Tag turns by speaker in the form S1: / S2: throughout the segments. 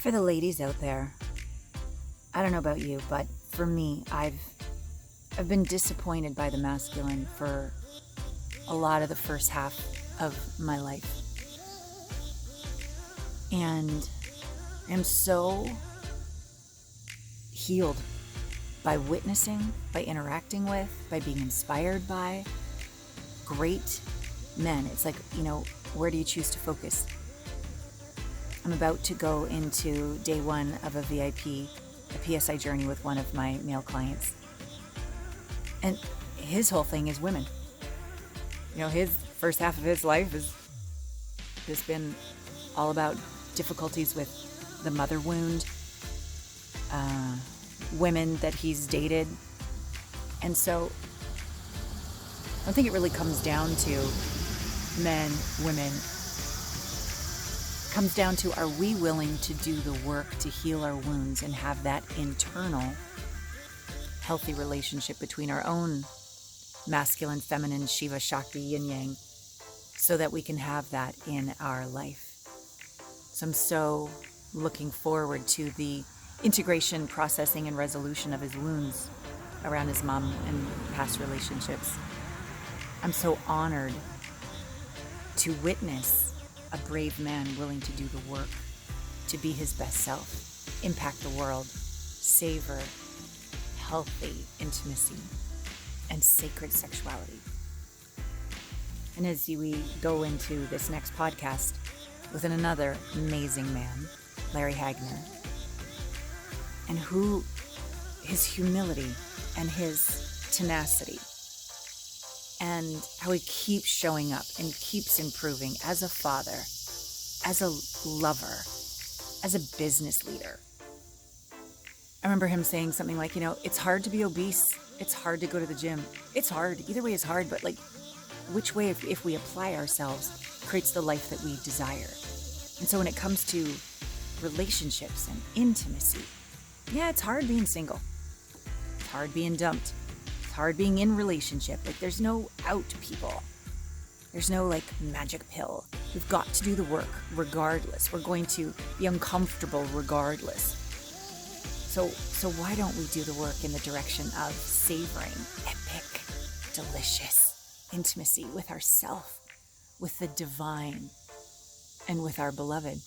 S1: For the ladies out there, I don't know about you, but for me, I've been disappointed by the masculine for a lot of the first half of my life. And I'm so healed by witnessing, by interacting with, by being inspired by great men. It's like, where do you choose to focus? I'm about to go into day one of a VIP, a PSI journey with one of my male clients. And his whole thing is women. His first half of his life has just been all about difficulties with the mother wound, women that he's dated. And so I think it really comes down to men, women. It comes down to, are we willing to do the work to heal our wounds and have that internal healthy relationship between our own masculine, feminine, Shiva, Shakti, yin yang, so that we can have that in our life. So I'm so looking forward to the integration, processing, and resolution of his wounds around his mom and past relationships. I'm so honored to witness a brave man willing to do the work, to be his best self, impact the world, savor healthy intimacy and sacred sexuality. And as we go into this next podcast with another amazing man, Larry Hagner, and who his humility and his tenacity and how he keeps showing up and keeps improving as a father, as a lover, as a business leader. I remember him saying something like, it's hard to be obese. It's hard to go to the gym. It's hard. Either way is hard, but which way, if we apply ourselves, creates the life that we desire. And so when it comes to relationships and intimacy, it's hard being single. It's hard being dumped. It's hard being in relationship. There's no out, people. There's no magic pill. We've got to do the work regardless. We're going to be uncomfortable regardless. So why don't we do the work in the direction of savoring epic, delicious intimacy with ourself, with the divine, and with our beloved?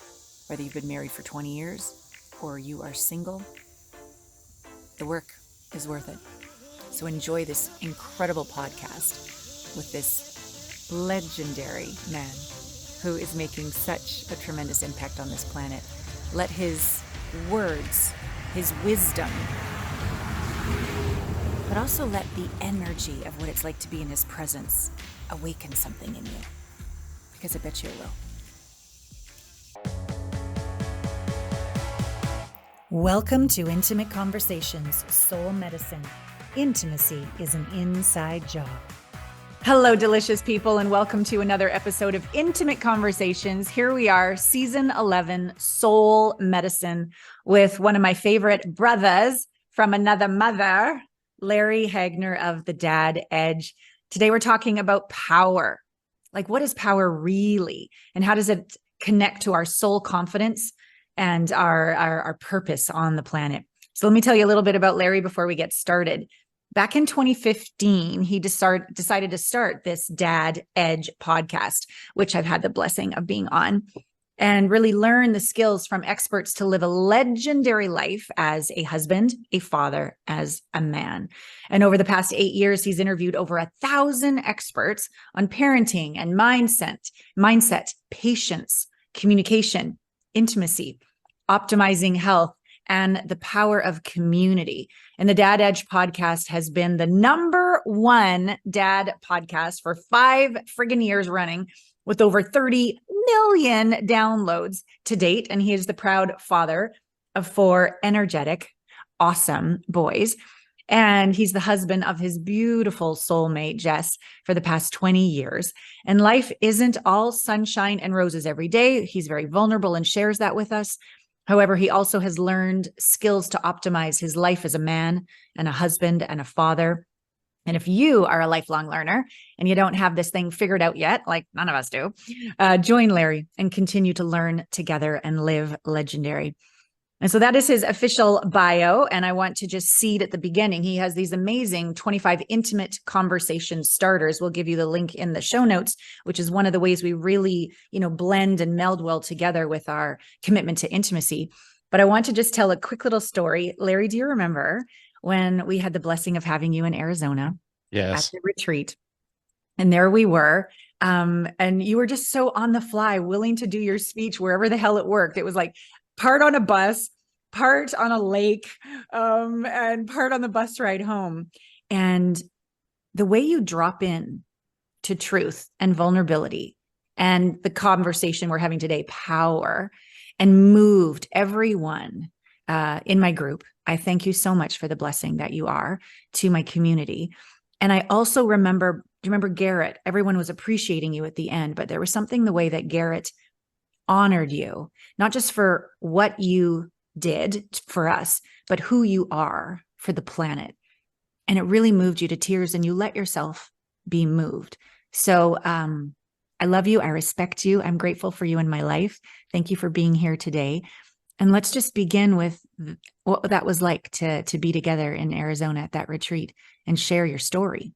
S1: Whether you've been married for 20 years or you are single, the work is worth it. So enjoy this incredible podcast with this legendary man who is making such a tremendous impact on this planet. Let his words, his wisdom, but also let the energy of what it's like to be in his presence awaken something in you, because I bet you it will. Welcome to Intimate Conversations, Soul Medicine. Intimacy is an inside job. Hello, delicious people, and welcome to another episode of Intimate Conversations. Here we are, season 11, Soul Medicine, with one of my favorite brothers from another mother, Larry Hagner of The Dad Edge. Today, we're talking about power. What is power really? And how does it connect to our soul confidence and our purpose on the planet? So let me tell you a little bit about Larry before we get started. Back in 2015, he decided to start this Dad Edge podcast, which I've had the blessing of being on, and really learn the skills from experts to live a legendary life as a husband, a father, as a man. And over the past 8 years, he's interviewed over 1,000 experts on parenting and mindset, patience, communication, intimacy, optimizing health, and the power of community. And the Dad Edge podcast has been the #1 dad podcast for 5 friggin' years running, with over 30 million downloads to date. And he is the proud father of 4 energetic, awesome boys. And he's the husband of his beautiful soulmate, Jess, for the past 20 years. And life isn't all sunshine and roses every day. He's very vulnerable and shares that with us. However, he also has learned skills to optimize his life as a man and a husband and a father. And if you are a lifelong learner and you don't have this thing figured out yet, like none of us do, join Larry and continue to learn together and live legendary. And so that is his official bio. And I want to just seed at the beginning. He has these amazing 25 intimate conversation starters. We'll give you the link in the show notes, which is one of the ways we really, blend and meld well together with our commitment to intimacy. But I want to just tell a quick little story. Larry, do you remember when we had the blessing of having you in Arizona at
S2: Yes.
S1: the retreat? And there we were. And you were just so on the fly, willing to do your speech wherever the hell it worked. It was like part on a bus, part on a lake, and part on the bus ride home. And the way you drop in to truth and vulnerability and the conversation we're having today, power, and moved everyone in my group. I thank you so much for the blessing that you are to my community. And I also remember, do you remember Garrett? Everyone was appreciating you at the end, but there was something the way that Garrett honored you, not just for what you did for us, but who you are for the planet. And it really moved you to tears, and you let yourself be moved. So I love you. I respect you. I'm grateful for you in my life. Thank you for being here today. And let's just begin with what that was like to be together in Arizona at that retreat and share your story.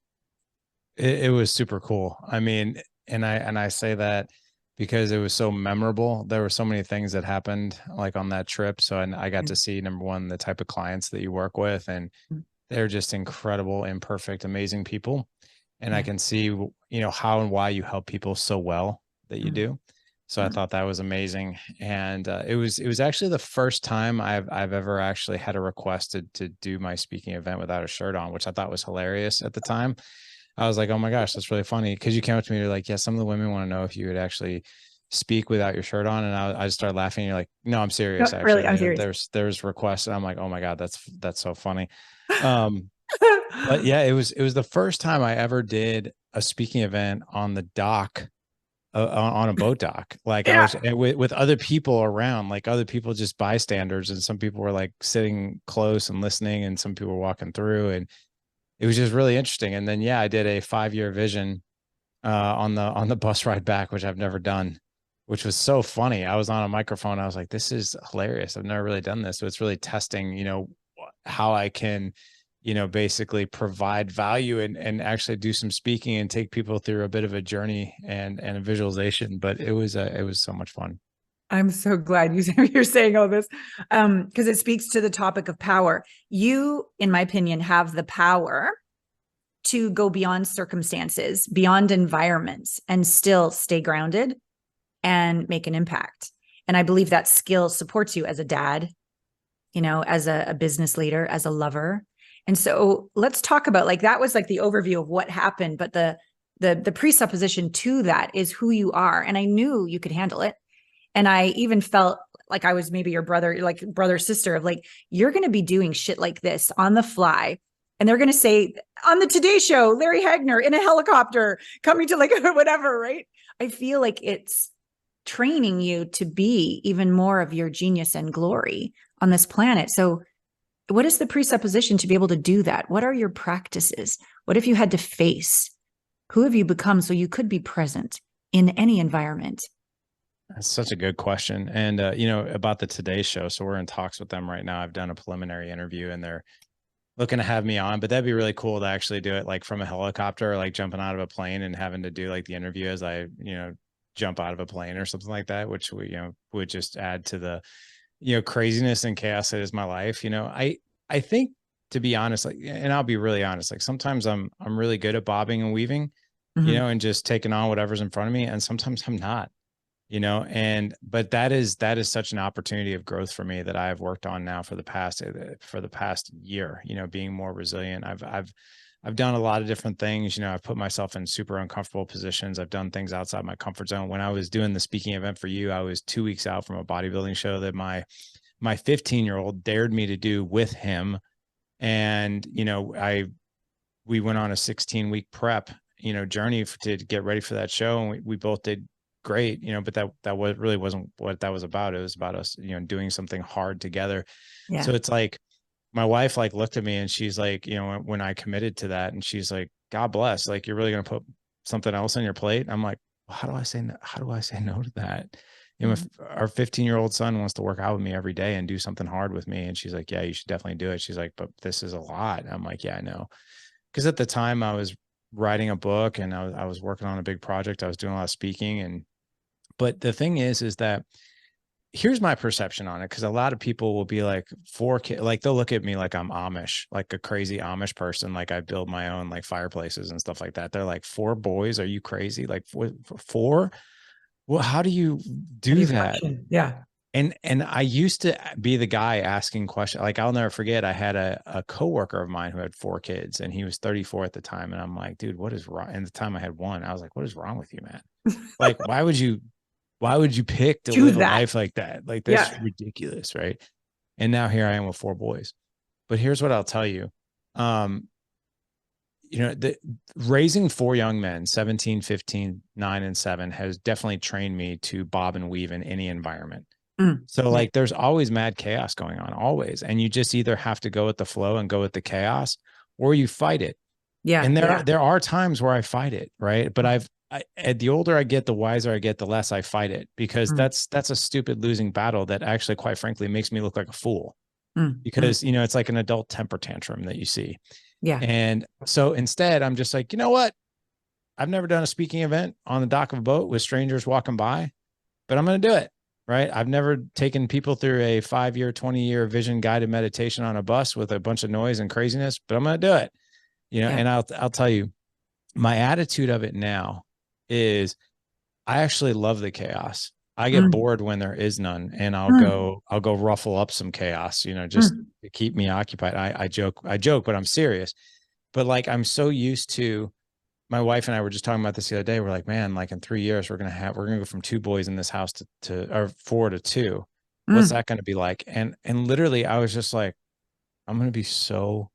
S2: It was super cool. I mean, and I say that because it was so memorable. There were so many things that happened like on that trip. So and I got to see, number one, the type of clients that you work with, and they're just incredible, imperfect, amazing people. And I
S1: Yeah.
S2: can see, how and why you help people so well that you
S1: Mm.
S2: do. So I
S1: Mm.
S2: thought that was amazing. And it was actually the first time I've ever actually had a request to do my speaking event without a shirt on, which I thought was hilarious at the time. I was like, oh my gosh, that's really funny. Cause you came up to me, you're like, yeah, some of the women want to know if you would actually speak without your shirt on. And I just started laughing. And you're like, no, I'm serious.
S1: No, really,
S2: Actually,
S1: I'm serious.
S2: there's requests. And I'm like, oh my God, that's so funny. Um, but yeah, it was the first time I ever did a speaking event on the dock, on a boat dock. Like I
S1: Yeah.
S2: was with other people around, like other people, just bystanders. And some people were like sitting close and listening, and some people were walking through, and it was just really interesting. And then, yeah, I did a 5-year vision on the bus ride back, which I've never done, which was so funny. I was on a microphone. I was like, this is hilarious. I've never really done this. So it's really testing, how I can, basically provide value and actually do some speaking and take people through a bit of a journey and a visualization. But it was so much fun.
S1: I'm so glad you're saying all this, because it speaks to the topic of power. You, in my opinion, have the power to go beyond circumstances, beyond environments, and still stay grounded and make an impact. And I believe that skill supports you as a dad, as a business leader, as a lover. And so let's talk about, like, that was like the overview of what happened, but the presupposition to that is who you are. And I knew you could handle it. And I even felt like I was maybe your brother, like brother, sister, of like, you're going to be doing shit like this on the fly. And they're going to say on the Today Show, Larry Hagner in a helicopter coming to like whatever, right? I feel like it's training you to be even more of your genius and glory on this planet. So, what is the presupposition to be able to do that? What are your practices? What if you had to face? Who have you become so you could be present in any environment?
S2: That's such a good question. And, about the Today Show. So we're in talks with them right now. I've done a preliminary interview, and they're looking to have me on, but that'd be really cool to actually do it like from a helicopter, or like jumping out of a plane and having to do like the interview as I, jump out of a plane or something like that, which would just add to the, craziness and chaos that is my life. I think, to be honest, like, and I'll be really honest, like sometimes I'm really good at bobbing and weaving,
S1: Mm-hmm.
S2: and just taking on whatever's in front of me. And sometimes I'm not, but that is such an opportunity of growth for me that I've worked on now for the past year, being more resilient. I've done a lot of different things. I've put myself in super uncomfortable positions. I've done things outside my comfort zone. When I was doing the speaking event for you, I was 2 weeks out from a bodybuilding show that my 15-year-old dared me to do with him. And, we went on a 16-week prep, journey to get ready for that show. And we both did great, but that really wasn't what that was about. It was about us, doing something hard together.
S1: Yeah.
S2: So it's like, my wife like looked at me and she's like, when I committed to that, and she's like, God bless, like, you're really going to put something else on your plate. I'm like, well, how do I say no to that? you know, if our 15-year-old son wants to work out with me every day and do something hard with me. And she's like, yeah, you should definitely do it. She's like, but this is a lot. And I'm like, yeah, I know. Cause at the time I was writing a book and I was working on a big project. I was doing a lot of speaking. But the thing is that here's my perception on it. Cause a lot of people will be like 4 kids, like they'll look at me like I'm Amish, like a crazy Amish person. Like I build my own like fireplaces and stuff like that. They're like, 4 boys? Are you crazy? Like four? Well, how do you
S3: How do
S2: do
S3: you
S2: that?
S3: function? Yeah.
S2: And I used to be the guy asking questions. Like I'll never forget, I had a coworker of mine who had 4 kids and he was 34 at the time. And I'm like, dude, what is wrong? And the time I had one, I was like, what is wrong with you, man? Like, why would you pick to
S3: Choose
S2: live a
S3: that.
S2: life like that? Like that's
S3: Yeah.
S2: ridiculous, right? And now here I am with 4 boys. But here's what I'll tell you. Um, raising 4 young men, 17, 15, 9, and 7, has definitely trained me to bob and weave in any environment. So
S3: Yeah.
S2: like there's always mad chaos going on, always. And you just either have to go with the flow and go with the chaos, or you fight it.
S3: Yeah.
S2: And
S3: Yeah.
S2: there are times where I fight it, right? But the older I get, the wiser I get, the less I fight it, because that's a stupid losing battle that actually, quite frankly, makes me look like a fool. Because it's like an adult temper tantrum that you see.
S3: Yeah.
S2: And so instead, I'm just like, you know what? I've never done a speaking event on the dock of a boat with strangers walking by, but I'm going to do it. Right. I've never taken people through a 5-year, 20-year vision guided meditation on a bus with a bunch of noise and craziness, but I'm going to do it.
S3: Yeah.
S2: And I'll tell you, my attitude of it now is I actually love the chaos. I get bored when there is none, and I'll go ruffle up some chaos, just to keep me occupied. I joke, but I'm serious. But like, I'm so used to, my wife and I were just talking about this the other day. We're like, man, like in 3 years, we're gonna go from 2 boys in this house or 4 to 2. What's that going to be like? And literally, I was just like, I'm going to be so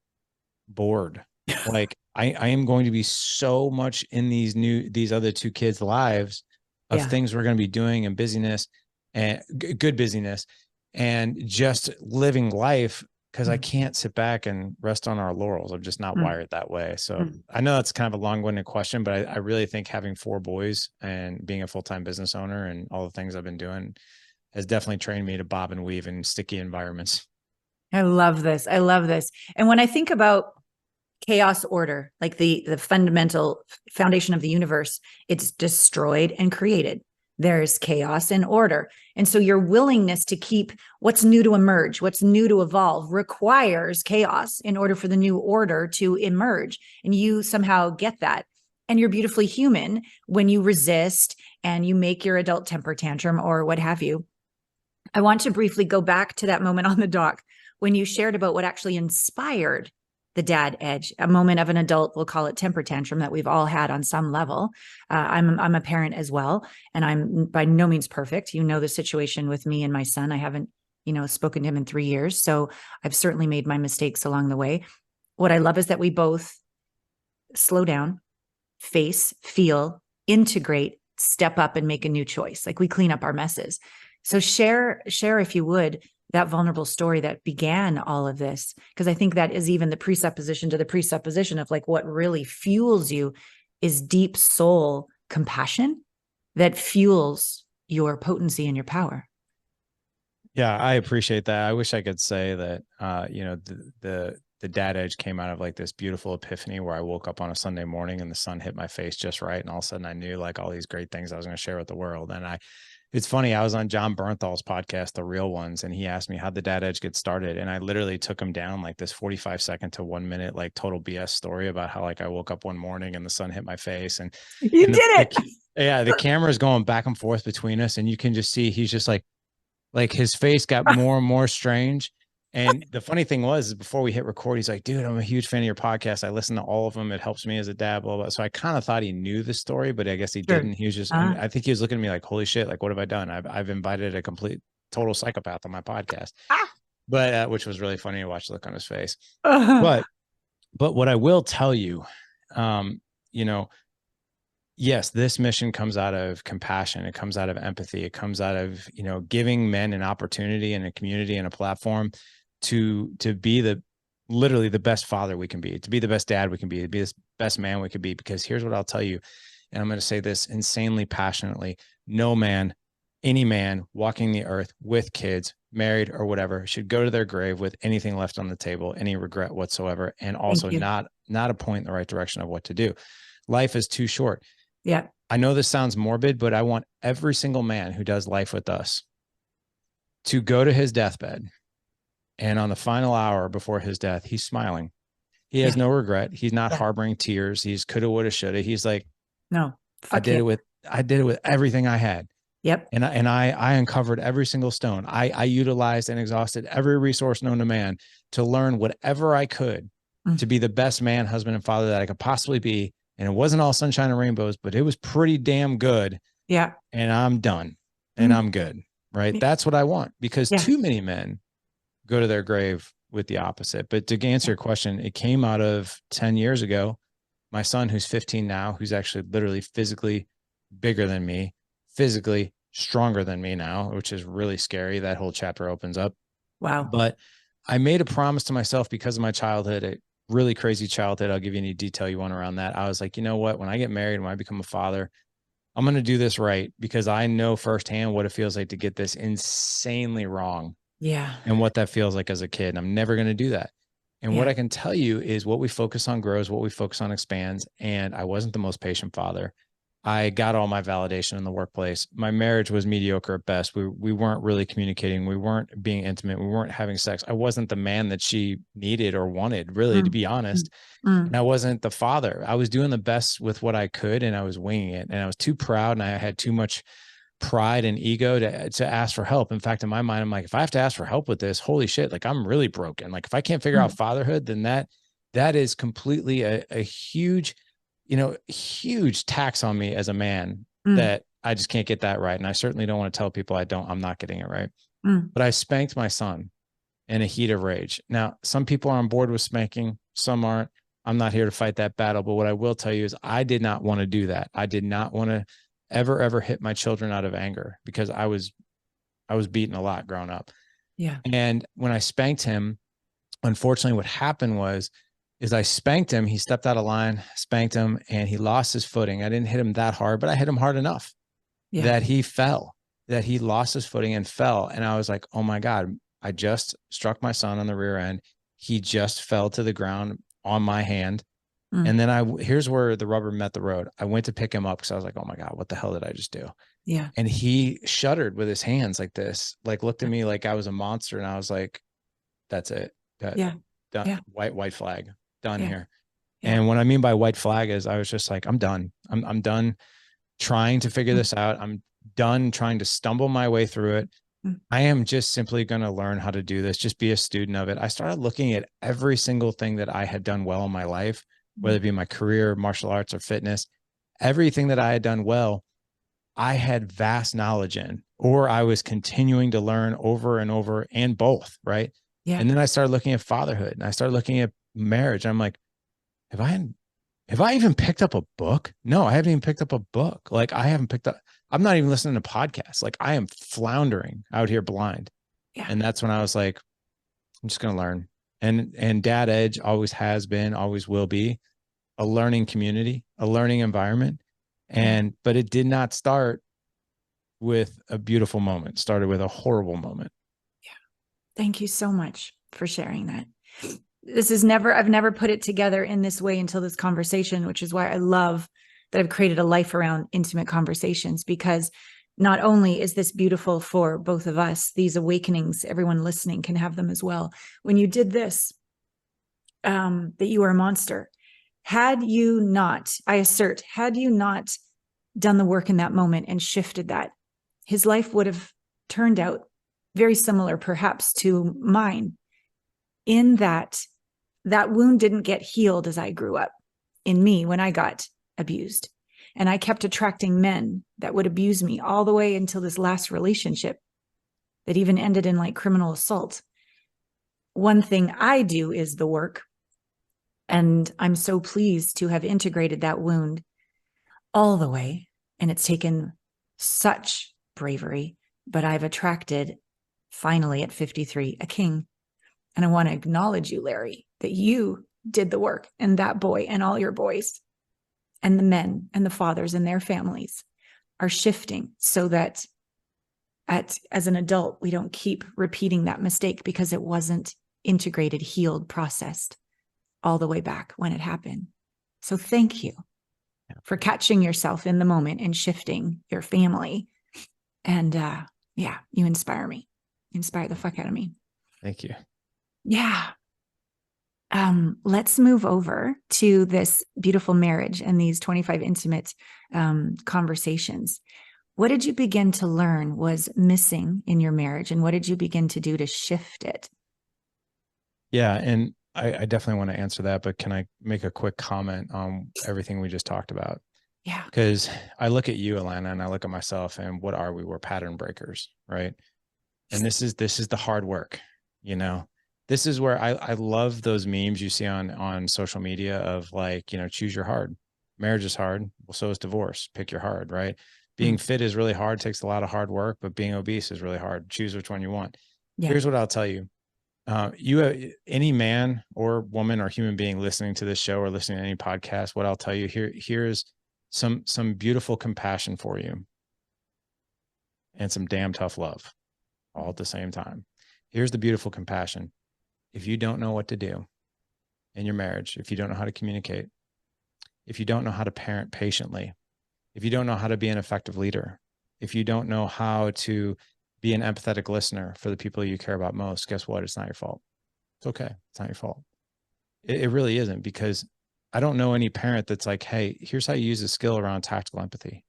S2: bored. Like I am going to be so much in these other 2 kids' lives of things we're going to be doing and busyness and good busyness and just living life, because I can't sit back and rest on our laurels. I'm just not wired that way. So I know that's kind of a long-winded question, but I really think having 4 boys and being a full-time business owner and all the things I've been doing has definitely trained me to bob and weave in sticky environments.
S3: I love this. I love this. And when I think about chaos order, like the fundamental foundation of the universe, it's destroyed and created. There's chaos and order. And so your willingness to keep what's new to emerge, what's new to evolve, requires chaos in order for the new order to emerge. And you somehow get that. And you're beautifully human when you resist and you make your adult temper tantrum or what have you. I want to briefly go back to that moment on the dock when you shared about what actually inspired the dad edge, a moment of an adult, we'll call it temper tantrum, that we've all had on some level. I'm a parent as well, and I'm by no means perfect. You know the situation with me and my son. I haven't, spoken to him in 3 years. So I've certainly made my mistakes along the way. What I love is that we both slow down, face, feel, integrate, step up, and make a new choice. Like we clean up our messes. So share, if you would, that vulnerable story that began all of this, because I think that is even the presupposition to the presupposition of like what really fuels you is deep soul compassion that fuels your potency and your power.
S2: Yeah, I appreciate that. I wish I could say that, the dad edge came out of like this beautiful epiphany where I woke up on a Sunday morning and the sun hit my face just right. And all of a sudden I knew like all these great things I was going to share with the world. And it's funny, I was on John Bernthal's podcast, The Real Ones, and he asked me how'd the dad edge get started. And I literally took him down like this 45-second to 1 minute, like total BS story about how like I woke up one morning and the sun hit my face. And
S3: you did it.
S2: The camera is going back and forth between us. And you can just see, he's just like his face got more and more strange. And the funny thing was, before we hit record, he's like, dude, I'm a huge fan of your podcast. I listen to all of them. It helps me as a dad, blah, blah. So I kind of thought he knew the story, but I guess he didn't. He was just, I think he was looking at me like, holy shit, like, what have I done? I've invited a complete total psychopath on my podcast, but which was really funny to watch the look on his face. But what I will tell you, yes, this mission comes out of compassion. It comes out of empathy. It comes out of, giving men an opportunity and a community and a platform to be literally the best father we can be, to be the best dad we can be, to be the best man we could be. Because here's what I'll tell you, and I'm going to say this insanely passionately: no man any man walking the earth with kids, married or whatever, should go to their grave with anything left on the table, any regret whatsoever, and also
S3: Thank you.
S2: not a point in the right direction of what to do. Life is too short.
S3: Yeah.
S2: I know this sounds morbid, but I want every single man who does life with us to go to his deathbed, and on the final hour before his death, he's smiling. He has no regret. He's not harboring tears. He's coulda, woulda, shoulda. He's like,
S3: no,
S2: I did it with everything I had.
S3: Yep.
S2: And I uncovered every single stone. I utilized and exhausted every resource known to man to learn whatever I could to be the best man, husband, and father that I could possibly be. And it wasn't all sunshine and rainbows, but it was pretty damn good.
S3: Yeah.
S2: And I'm done. And I'm good. Right. That's what I want, because too many men go to their grave with the opposite. But to answer your question, it came out of 10 years ago. My son, who's 15 now, who's actually literally physically bigger than me, physically stronger than me now, which is really scary. That whole chapter opens up.
S3: Wow.
S2: But I made a promise to myself because of my childhood, a really crazy childhood. I'll give you any detail you want around that. I was like, you know what? When I get married, when I become a father, I'm going to do this right, because I know firsthand what it feels like to get this insanely wrong.
S3: Yeah.
S2: And what that feels like as a kid. And I'm never going to do that. And what I can tell you is what we focus on grows, what we focus on expands. And I wasn't the most patient father. I got all my validation in the workplace. My marriage was mediocre at best. We weren't really communicating. We weren't being intimate. We weren't having sex. I wasn't the man that she needed or wanted, really, to be honest. And I wasn't the father. I was doing the best with what I could, and I was winging it. And I was too proud, and I had too much pride and ego to ask for help. In fact, in my mind, I'm like, if I have to ask for help with this, holy shit, like I'm really broken. Like if I can't figure out fatherhood, then that is completely a huge, huge tax on me as a man that I just can't get that right. And I certainly don't want to tell people I'm not getting it right. But I spanked my son in a heat of rage. Now, some people are on board with spanking, some aren't. I'm not here to fight that battle. But what I will tell you is I did not want to do that. I did not want to ever hit my children out of anger, because I was beaten a lot growing up.
S3: Yeah.
S2: And when I spanked him, unfortunately, what happened is I spanked him. He stepped out of line, spanked him, and he lost his footing. I didn't hit him that hard, but I hit him hard enough that he fell, that he lost his footing and fell. And I was like, oh my God, I just struck my son on the rear end. He just fell to the ground on my hand. And then here's where the rubber met the road. I went to pick him up because I was like, oh my God, what the hell did I just do?
S3: Yeah.
S2: And he shuddered with his hands like this, like looked at me like I was a monster. And I was like, that's it. Done. White flag, done here. And what I mean by white flag is I was just like, I'm done. I'm done trying to figure this out. I'm done trying to stumble my way through it. I am just simply going to learn how to do this, just be a student of it. I started looking at every single thing that I had done well in my life, whether it be my career, martial arts, or fitness. Everything that I had done well, I had vast knowledge in, or I was continuing to learn over and over, and both, right?
S3: Yeah.
S2: And then I started looking at fatherhood, and I started looking at marriage. I'm like, have I even picked up a book? No, I haven't even picked up a book. Like I'm not even listening to podcasts. Like I am floundering out here blind.
S3: Yeah.
S2: And that's when I was like, I'm just going to learn. And Dad Edge always has been, always will be a learning community, a learning environment. But it did not start with a beautiful moment. It started with a horrible moment.
S3: Yeah. Thank you so much for sharing that. I've never put it together in this way until this conversation, which is why I love that I've created a life around intimate conversations, because not only is this beautiful for both of us, these awakenings, everyone listening can have them as well. When you did this, that you were a monster. Had you not done the work in that moment and shifted that, his life would have turned out very similar, perhaps, to mine, in that wound didn't get healed as I grew up in me when I got abused. And I kept attracting men that would abuse me all the way until this last relationship that even ended in like criminal assault. One thing I do is the work. And I'm so pleased to have integrated that wound all the way. And it's taken such bravery, but I've attracted, finally at 53, a king. And I want to acknowledge you, Larry, that you did the work, and that boy and all your boys and the men and the fathers and their families are shifting so that as an adult, we don't keep repeating that mistake because it wasn't integrated, healed, processed all the way back when it happened. So thank you for catching yourself in the moment and shifting your family. And yeah, you inspire me. You inspire the fuck out of me.
S2: Thank you.
S3: Yeah. Let's move over to this beautiful marriage and these 25 intimate conversations. What did you begin to learn was missing in your marriage, and what did you begin to do to shift it?
S2: Yeah. And I definitely want to answer that, but can I make a quick comment on everything we just talked about?
S3: Yeah.
S2: Because I look at you, Alana, and I look at myself, and what are we? We're pattern breakers, right? And this is the hard work, you know. This is where I love those memes you see on social media of like, you know, choose your hard. Marriage is hard. Well, so is divorce. Pick your hard, right? Being fit is really hard, takes a lot of hard work, but being obese is really hard. Choose which one you want.
S3: Yeah.
S2: Here's what I'll tell you. Any man or woman or human being listening to this show or listening to any podcast, what I'll tell you here's some beautiful compassion for you and some damn tough love all at the same time. Here's the beautiful compassion. If you don't know what to do in your marriage, if you don't know how to communicate, if you don't know how to parent patiently, if you don't know how to be an effective leader, if you don't know how to be an empathetic listener for the people you care about most, guess what? It's not your fault. It's okay. It's not your fault. It really isn't, because I don't know any parent that's like, hey, here's how you use a skill around tactical empathy.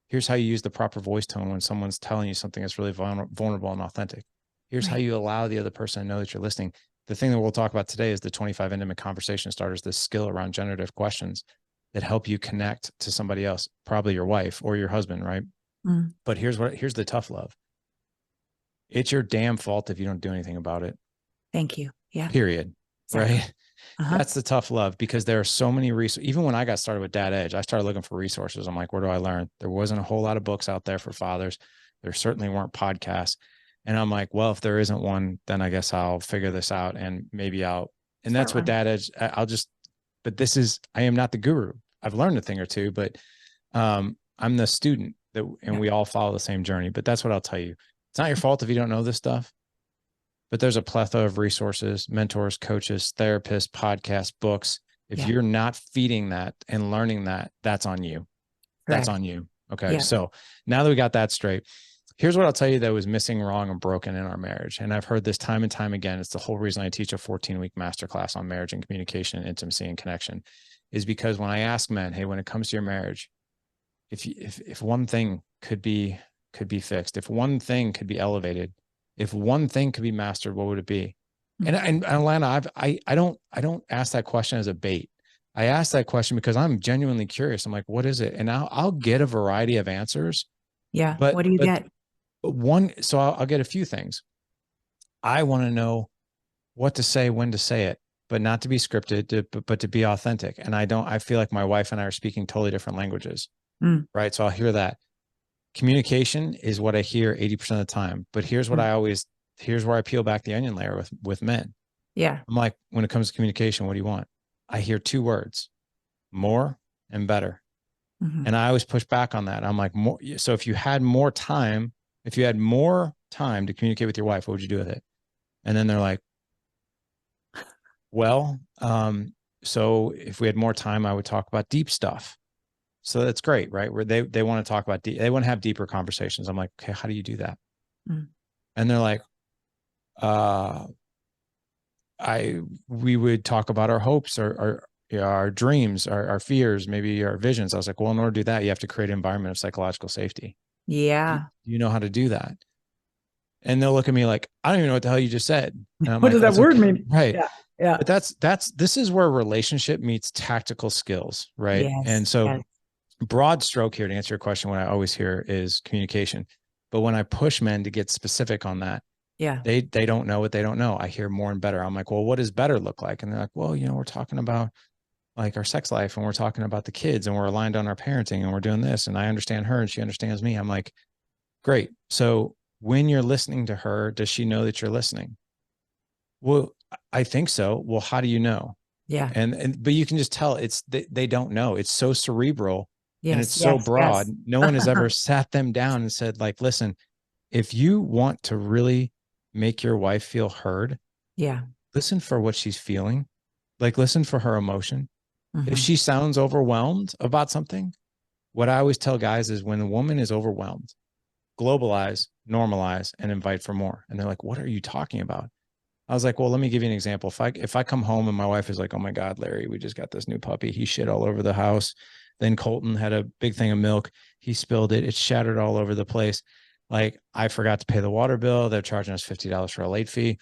S2: Here's how you use the proper voice tone when someone's telling you something that's really vulnerable and authentic. Here's how you allow the other person to know that you're listening. The thing that we'll talk about today is the 25 intimate conversation starters, this skill around generative questions that help you connect to somebody else, probably your wife or your husband, right? But here's the tough love. It's your damn fault if you don't do anything about it.
S3: Thank you. Yeah.
S2: Period.
S3: Exactly.
S2: Right. That's the tough love, because there are so many resources. Even when I got started with Dad Edge, I started looking for resources. I'm like, where do I learn? There wasn't a whole lot of books out there for fathers. There certainly weren't podcasts. And I'm like, well, if there isn't one, then I guess I'll figure this out, and maybe and that's what Dad Edge, but I am not the guru. I've learned a thing or two, but I'm the student we all follow the same journey. But that's what I'll tell you. It's not your fault if you don't know this stuff, but there's a plethora of resources, mentors, coaches, therapists, podcasts, books. If you're not feeding that and learning that, that's on you. Correct. That's on you. Okay. Yeah. So now that we got that straight, here's what I'll tell you that was missing, wrong, and broken in our marriage. And I've heard this time and time again. It's the whole reason I teach a 14-week masterclass on marriage and communication, and intimacy and connection, is because when I ask men, hey, when it comes to your marriage, if one thing could be fixed, if one thing could be elevated, if one thing could be mastered, what would it be? And Alana, I don't ask that question as a bait. I ask that question because I'm genuinely curious. I'm like, what is it? And I'll get a variety of answers.
S3: Yeah. But what do you get?
S2: So I'll get a few things. I want to know what to say, when to say it, but not to be scripted, but to be authentic. And I feel like my wife and I are speaking totally different languages. Right. So I'll hear that. Communication is what I hear 80% of the time, but here's what here's where I peel back the onion layer with men. Yeah. I'm like, when it comes to communication, what do you want? I hear two words: more and better. And I always push back on that. I'm like, more. So if you had more time to communicate with your wife, what would you do with it? And then they're like, well, so if we had more time, I would talk about deep stuff. So that's great, right? Where they want to talk about, they want to have deeper conversations. I'm like, okay, how do you do that? And they're like, we would talk about our hopes, our dreams, our fears, maybe our visions. I was like, well, in order to do that, you have to create an environment of psychological safety. Yeah. Do you know how to do that? And they'll look at me like, I don't even know what the hell you just said. And I'm
S3: what
S2: like,
S3: does that word mean?
S2: Right. Yeah. But this is where relationship meets tactical skills. Right. Yes, and so broad stroke here, to answer your question, what I always hear is communication. But when I push men to get specific on that, they don't know what they don't know. I hear more and better. I'm like, well, what does better look like? And they're like, well, we're talking about like our sex life, and we're talking about the kids, and we're aligned on our parenting, and we're doing this, and I understand her and she understands me. I'm like, great. So when you're listening to her, does she know that you're listening? Well, I think so. Well, how do you know? Yeah. But you can just tell they don't know. It's so cerebral. Yes, and it's so broad. No one has ever sat them down and said, like, listen, if you want to really make your wife feel heard,
S3: Yeah.
S2: listen for what she's feeling. Like, listen for her emotion. If
S3: Mhm.
S2: she sounds overwhelmed about something, what I always tell guys is when a woman is overwhelmed, globalize, normalize, and invite for more. And they're like, what are you talking about? I was like, well, let me give you an example. If I come home and my wife is like, oh my God, Larry, we just got this new puppy. He shit all over the house. Then Colton had a big thing of milk. He spilled it. It shattered all over the place. Like, I forgot to pay the water bill. They're charging us $50 for a late fee.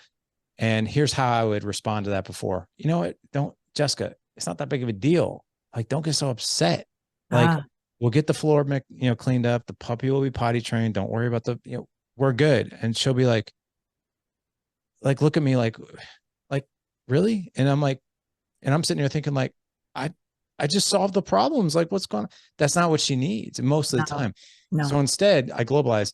S2: And here's how I would respond to that before. You know what? Jessica, it's not that big of a deal. Like, don't get so upset. Like, we'll get the floor, cleaned up. The puppy will be potty trained. Don't worry about we're good. And she'll be like, look at me like, really? And I'm like, and I'm sitting here thinking like, I just solved the problems. Like, what's going on? That's not what she needs most of the time.
S3: No.
S2: So instead I globalize,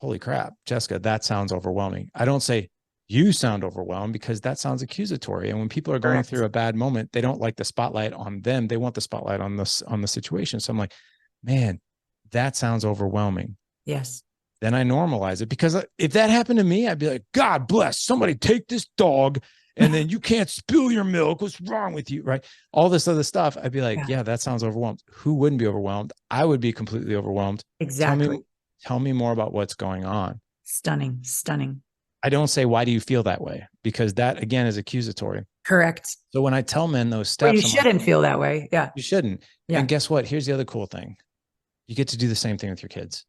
S2: holy crap, Jessica, that sounds overwhelming. I don't say you sound overwhelmed because that sounds accusatory. And when people are going through a bad moment, they don't like the spotlight on them. They want the spotlight on the situation. So I'm like, man, that sounds overwhelming.
S3: Yes.
S2: Then I normalize it, because if that happened to me, I'd be like, God bless, somebody take this dog, and then you can't spill your milk. What's wrong with you? Right. All this other stuff. I'd be like, yeah, that sounds overwhelmed. Who wouldn't be overwhelmed? I would be completely overwhelmed.
S3: Exactly.
S2: Tell me more about what's going on.
S3: Stunning. Stunning.
S2: I don't say, why do you feel that way? Because that, again, is accusatory.
S3: Correct.
S2: So when I tell men those steps,
S3: you shouldn't feel that way. Yeah.
S2: You shouldn't.
S3: Yeah.
S2: And guess what? Here's the other cool thing. You get to do the same thing with your kids.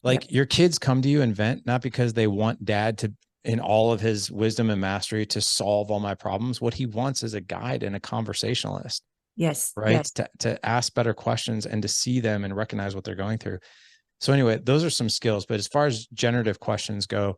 S2: Like, your kids come to you and vent, not because they want dad to, in all of his wisdom and mastery, to solve all my problems. What he wants is a guide and a conversationalist.
S3: Yes.
S2: Right.
S3: Yes.
S2: To ask better questions and to see them and recognize what they're going through. So anyway, those are some skills. But as far as generative questions go,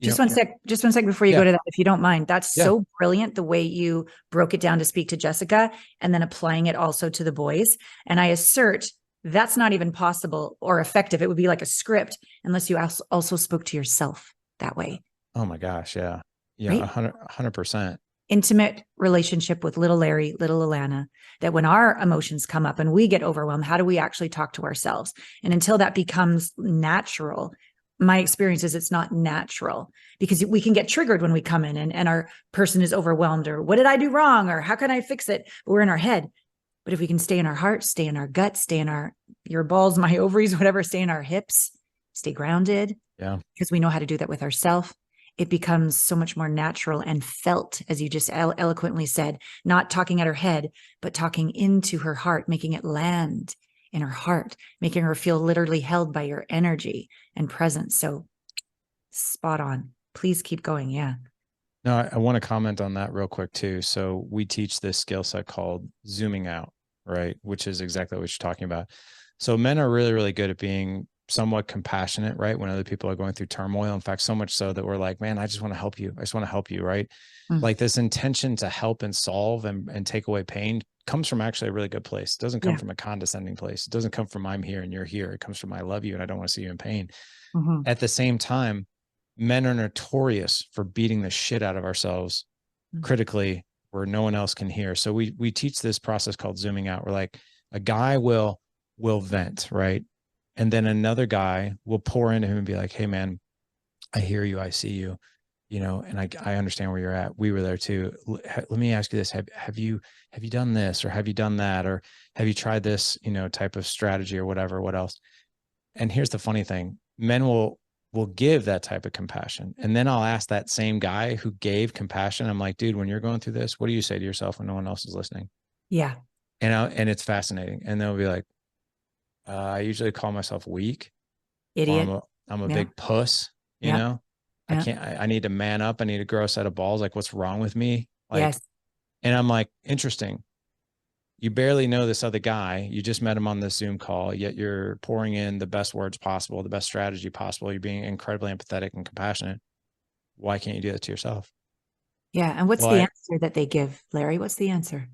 S3: just one sec before you go to that, if you don't mind. That's so brilliant, the way you broke it down to speak to Jessica and then applying it also to the boys. And I assert that's not even possible or effective. It would be like a script unless you also spoke to yourself that way.
S2: Oh my gosh. Yeah. Yeah.
S3: Right?
S2: 100%.
S3: Intimate relationship with little Larry, little Alana, that when our emotions come up and we get overwhelmed, how do we actually talk to ourselves? And until that becomes natural, my experience is it's not natural, because we can get triggered when we come in and our person is overwhelmed, or what did I do wrong? Or how can I fix it? But we're in our head. But if we can stay in our heart, stay in our gut, stay in your balls, my ovaries, whatever, stay in our hips, stay grounded.
S2: Yeah.
S3: Because we know how to do that with ourselves. It becomes so much more natural and felt, as you just eloquently said, not talking at her head, but talking into her heart, making it land in her heart, making her feel literally held by your energy and presence. So spot on. Please keep going. Yeah.
S2: No, I want to comment on that real quick too. So we teach this skill set called zooming out, right? Which is exactly what you're talking about. So men are really, really good at being somewhat compassionate, right? When other people are going through turmoil. In fact, so much so that we're like, man, I just want to help you. I just want to help you, right? Like, this intention to help and solve and take away pain comes from actually a really good place. It doesn't come from a condescending place. It doesn't come from I'm here and you're here. It comes from I love you and I don't want to see you in pain. At the same time, men are notorious for beating the shit out of ourselves critically where no one else can hear. So we teach this process called zooming out. We're like, a guy will vent, right? And then another guy will pour into him and be like, hey man, I hear you. I see you, and I understand where you're at. We were there too. Let me ask you this. Have you done this, or have you done that? Or have you tried this, type of strategy or whatever, what else? And here's the funny thing. Men will give that type of compassion. And then I'll ask that same guy who gave compassion. I'm like, dude, when you're going through this, what do you say to yourself when no one else is listening?
S3: Yeah.
S2: And it's fascinating. And they'll be like, I usually call myself weak.
S3: Idiot.
S2: I'm a big puss, you know? I need to man up. I need to grow a set of balls. Like, what's wrong with me? Like, and I'm like, interesting. You barely know this other guy. You just met him on this Zoom call, yet you're pouring in the best words possible, the best strategy possible. You're being incredibly empathetic and compassionate. Why can't you do that to yourself?
S3: Yeah. And what's the answer that they give, Larry? What's the answer?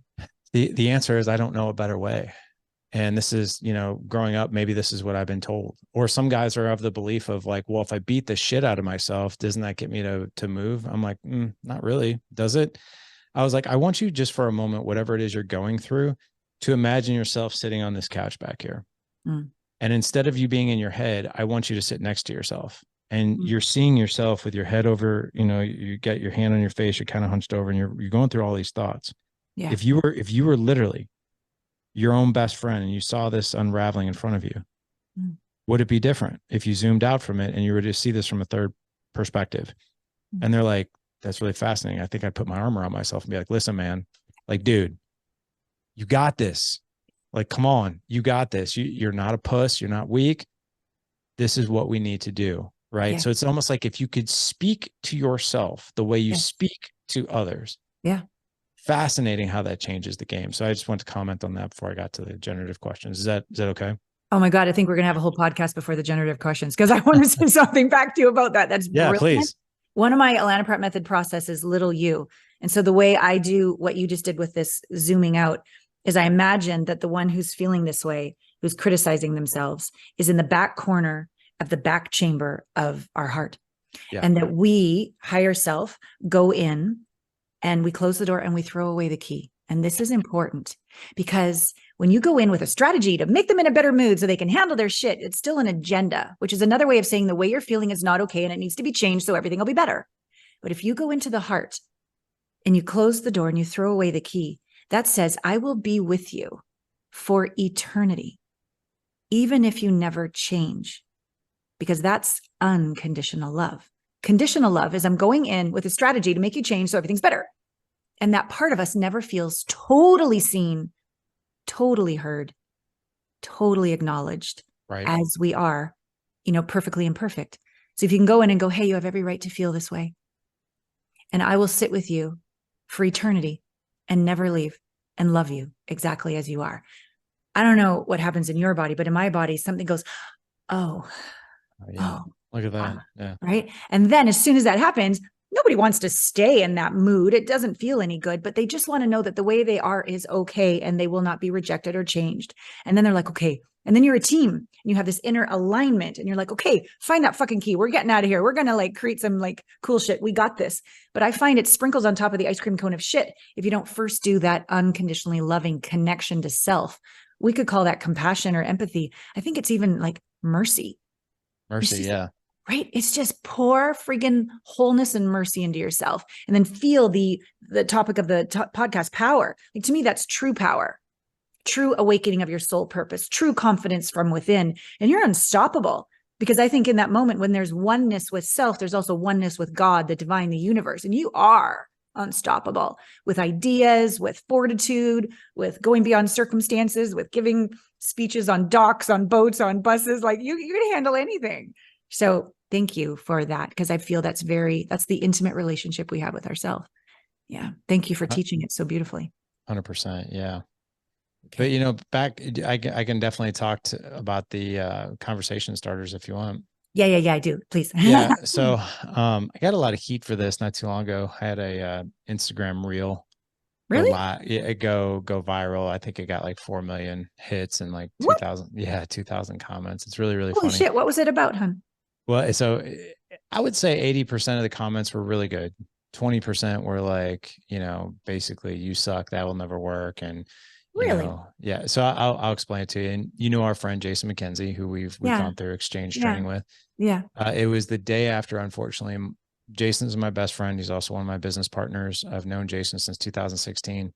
S2: The answer is, I don't know a better way. And this is, growing up, maybe this is what I've been told. Or some guys are of the belief of like, well, if I beat the shit out of myself, doesn't that get me to move? I'm like, not really. Does it? I was like, I want you just for a moment, whatever it is you're going through, to imagine yourself sitting on this couch back here. And instead of you being in your head, I want you to sit next to yourself. And you're seeing yourself with your head over, you get your hand on your face, you're kind of hunched over, and you're going through all these thoughts.
S3: Yeah.
S2: If you were literally your own best friend and you saw this unraveling in front of you, would it be different if you zoomed out from it and you were to see this from a third perspective? And they're like, that's really fascinating. I think I'd put my arm around myself and be like, listen, man, like, dude, you got this. Like, come on, you got this. You're not a puss. You're not weak. This is what we need to do. Right.
S3: Yeah.
S2: So it's almost like if you could speak to yourself the way you speak to others.
S3: Yeah.
S2: Fascinating how that changes the game. So I just want to comment on that before I got to the generative questions. Is that okay?
S3: Oh my God. I think we're going to have a whole podcast before the generative questions, because I want to say something back to you about that. That's brilliant.
S2: Please.
S3: One of my Alana Prep method process is little you. And so the way I do what you just did with this zooming out is I imagine that the one who's feeling this way, who's criticizing themselves, is in the back corner of the back chamber of our heart. Yeah. And that we, higher self, go in and we close the door and we throw away the key. And this is important, because when you go in with a strategy to make them in a better mood so they can handle their shit, it's still an agenda, which is another way of saying the way you're feeling is not okay and it needs to be changed so everything will be better. But if you go into the heart and you close the door and you throw away the key, that says, I will be with you for eternity, even if you never change, because that's unconditional love. Conditional love is I'm going in with a strategy to make you change so everything's better. And that part of us never feels totally seen, totally heard, totally acknowledged, right, as we are, perfectly imperfect. So if you can go in and go, hey, you have every right to feel this way. And I will sit with you for eternity and never leave and love you exactly as you are. I don't know what happens in your body, but in my body, something goes, oh,
S2: look at that. Yeah.
S3: Right. And then as soon as that happens, nobody wants to stay in that mood. It doesn't feel any good, but they just want to know that the way they are is okay and they will not be rejected or changed. And then they're like, okay. And then you're a team and you have this inner alignment and you're like, okay, find that fucking key. We're getting out of here. We're going to create some cool shit. We got this. But I find it sprinkles on top of the ice cream cone of shit if you don't first do that unconditionally loving connection to self. We could call that compassion or empathy. I think it's even mercy.
S2: Mercy. Yeah.
S3: Right. It's just pour friggin' wholeness and mercy into yourself, and then feel the topic of the podcast, power. To me, that's true power, true awakening of your soul purpose, true confidence from within. And you're unstoppable, because I think in that moment when there's oneness with self, there's also oneness with God, the divine, the universe. And you are unstoppable with ideas, with fortitude, with going beyond circumstances, with giving speeches on docks, on boats, on buses. You can handle anything. So thank you for that, because I feel that's the intimate relationship we have with ourselves. Yeah. Thank you for teaching it so beautifully.
S2: 100%. Yeah. Okay. But I can definitely talk about the conversation starters if you want.
S3: Yeah. I do. Please.
S2: Yeah. So I got a lot of heat for this not too long ago. I had a Instagram reel.
S3: Really?
S2: Go viral. I think it got 4 million hits and 2,000. Yeah. 2,000 comments. It's really, really
S3: Holy
S2: funny.
S3: Shit. What was it about, hon?
S2: Well, so I would say 80% of the comments were really good. 20% were basically you suck, that will never work. And
S3: really,
S2: yeah. So I'll explain it to you. And our friend Jason McKenzie, who we've gone through exchange training with.
S3: Yeah.
S2: It was the day after, unfortunately. Jason's my best friend. He's also one of my business partners. I've known Jason since 2016.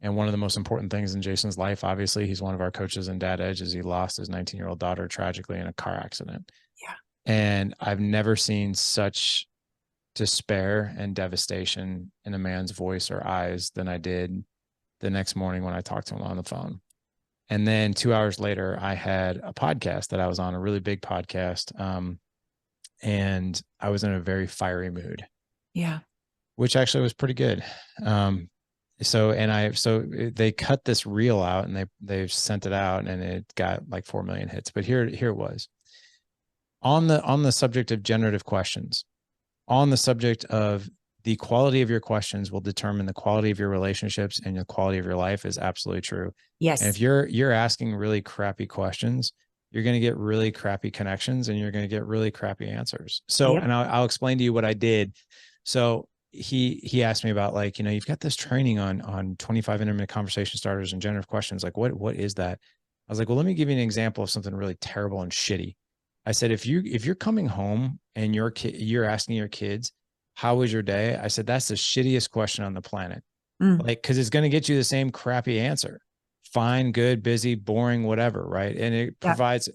S2: And one of the most important things in Jason's life, obviously, he's one of our coaches in Dad Edge, is he lost his 19-year-old daughter tragically in a car accident.
S3: Yeah.
S2: And I've never seen such despair and devastation in a man's voice or eyes than I did the next morning when I talked to him on the phone. And then 2 hours later, I had a podcast that I was on, a really big podcast. And I was in a very fiery mood.
S3: Yeah.
S2: Which actually was pretty good. So they cut this reel out and they've sent it out and it got 4 million hits. But here it was. On the subject of generative questions, on the subject of the quality of your questions will determine the quality of your relationships and the quality of your life is absolutely true.
S3: Yes.
S2: And if you're asking really crappy questions, you're going to get really crappy connections and you're going to get really crappy answers. So, and I'll explain to you what I did. So he asked me about you've got this training on 25 intimate conversation starters and generative questions. What is that? I was like, well, let me give you an example of something really terrible and shitty. I said, if you're coming home and you're asking your kids, how was your day? I said, that's the shittiest question on the planet.
S3: Mm.
S2: Like, cause it's going to get you the same crappy answer. Fine, good, busy, boring, whatever. Right. And it
S3: Yeah.
S2: provides,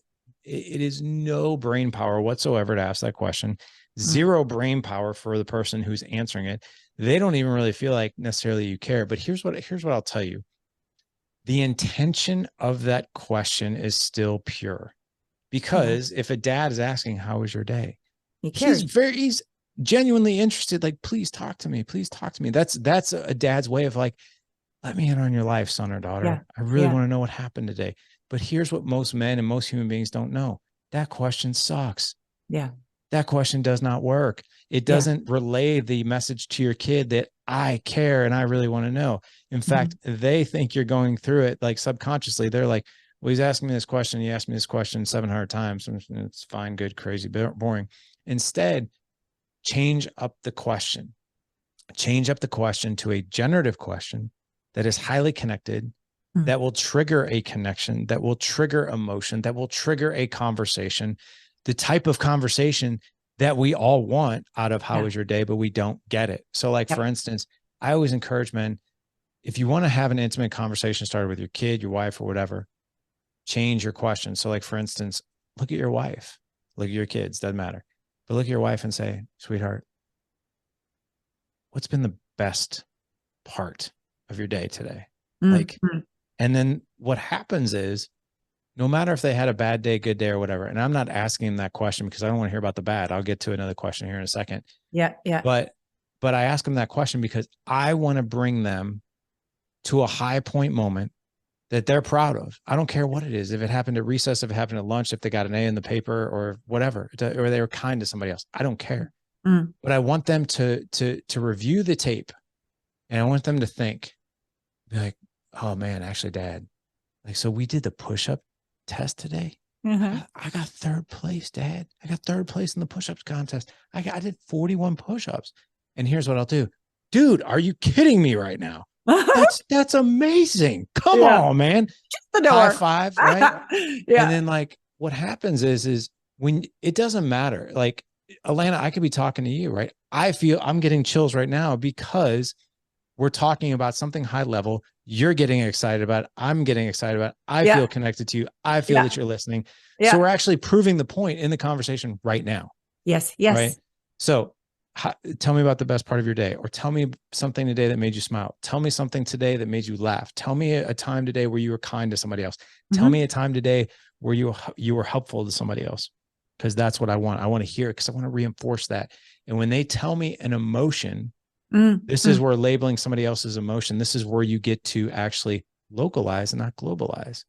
S2: it is no brain power whatsoever to ask that question. Zero brain power for the person who's answering it. They don't even really feel like necessarily you care. But here's what I'll tell you. The intention of that question is still pure. Because if a dad is asking, how was your day?
S3: He cares.
S2: He's genuinely interested. Like, please talk to me. Please talk to me. That's a dad's way of like, let me in on your life, son or daughter.
S3: Yeah.
S2: I really
S3: Yeah.
S2: want to know what happened today. But here's what most men and most human beings don't know. That question sucks.
S3: Yeah.
S2: That question does not work. It doesn't relay the message to your kid that I care and I really want to know. In fact, they think you're going through it like subconsciously. They're like, well, he's asking me this question. He asked me this question 700 times. And it's fine, good, crazy, boring. Instead, change up the question. Change up the question to a generative question that is highly connected, that will trigger a connection, that will trigger emotion, that will trigger a conversation, the type of conversation that we all want out of how was your day, but we don't get it. So like, for instance, I always encourage men, if you want to have an intimate conversation started with your kid, your wife, or whatever, change your question. So like, for instance, look at your wife, look at your kids, doesn't matter. But look at your wife and say, sweetheart, what's been the best part of your day today? Like, and then what happens is, no matter if they had a bad day, good day, or whatever, and I'm not asking them that question because I don't want to hear about the bad. I'll get to another question here in a second.
S3: Yeah. Yeah.
S2: But I ask them that question because I want to bring them to a high point moment that they're proud of. I don't care what it is. If it happened at recess, if it happened at lunch, if they got an A in the paper or whatever, or they were kind to somebody else, I don't care. But I want them to review the tape, and I want them to think, be like, oh man, actually, Dad, like, so we did the push-up test today. I got third place, Dad. I got third place in the push-ups contest. I did 41 push-ups. And here's what I'll do. Dude, are you kidding me right now? That's amazing. Come on, man.
S3: The door.
S2: High five, right?
S3: Yeah.
S2: And then like what happens is when it doesn't matter, like Alana, I could be talking to you, right? I feel I'm getting chills right now because we're talking about something high level. You're getting excited about it. I'm getting excited about it. I feel connected to you. I feel that you're listening. So we're actually proving the point in the conversation right now.
S3: Yes. Yes.
S2: Right. So tell me about the best part of your day, or tell me something today that made you smile. Tell me something today that made you laugh. Tell me a time today where you were kind to somebody else. Tell me a time today where you were helpful to somebody else. Because that's what I want. I want to hear it because I want to reinforce that. And when they tell me an emotion, this is where labeling somebody else's emotion, this is where you get to actually localize and not globalize.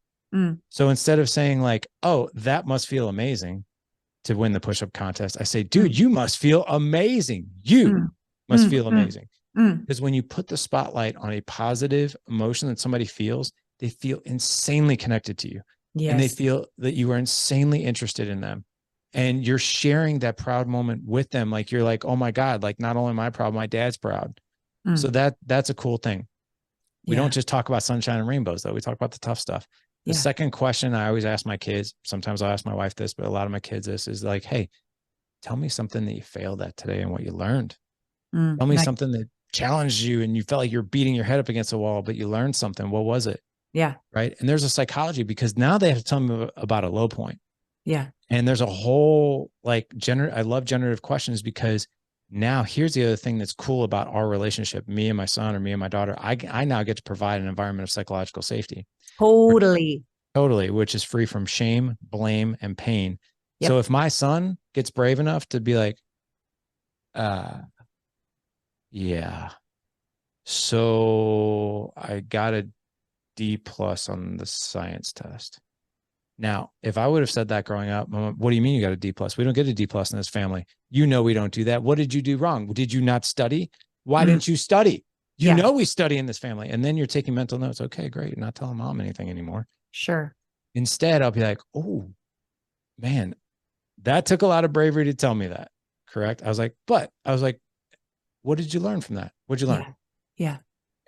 S2: So instead of saying like, oh, that must feel amazing to win the push-up contest, I say, dude, you must feel amazing. You must feel amazing. Because when you put the spotlight on a positive emotion that somebody feels, they feel insanely connected to you. Yes. And they feel that you are insanely interested in them. And you're sharing that proud moment with them. Like, you're like, oh my God, like not only am I proud, my dad's proud. So that's a cool thing. We don't just talk about sunshine and rainbows though. We talk about the tough stuff. The second question I always ask my kids, sometimes I'll ask my wife this, but a lot of my kids, this is like, hey, tell me something that you failed at today and what you learned. Tell me something that challenged you and you felt like you're beating your head up against a wall, but you learned something. What was it?
S3: Yeah.
S2: Right. And there's a psychology because now they have to tell me about a low point.
S3: Yeah.
S2: And there's a whole like I love generative questions because now here's the other thing that's cool about our relationship, me and my son or me and my daughter. I now get to provide an environment of psychological safety.
S3: Totally.
S2: Totally. Which is free from shame, blame, and pain. Yep. So if my son gets brave enough to be like, yeah, so I got a D+ on the science test. Now, if I would have said that growing up, what do you mean you got a D+? We don't get a D+ in this family. You know, we don't do that. What did you do wrong? Did you not study? Why didn't you study? You know, we study in this family. And then you're taking mental notes. Okay, great. You're not telling mom anything anymore.
S3: Sure.
S2: Instead, I'll be like, oh man, that took a lot of bravery to tell me that. Correct. I was like, what did you learn from that? What'd you learn?
S3: Yeah.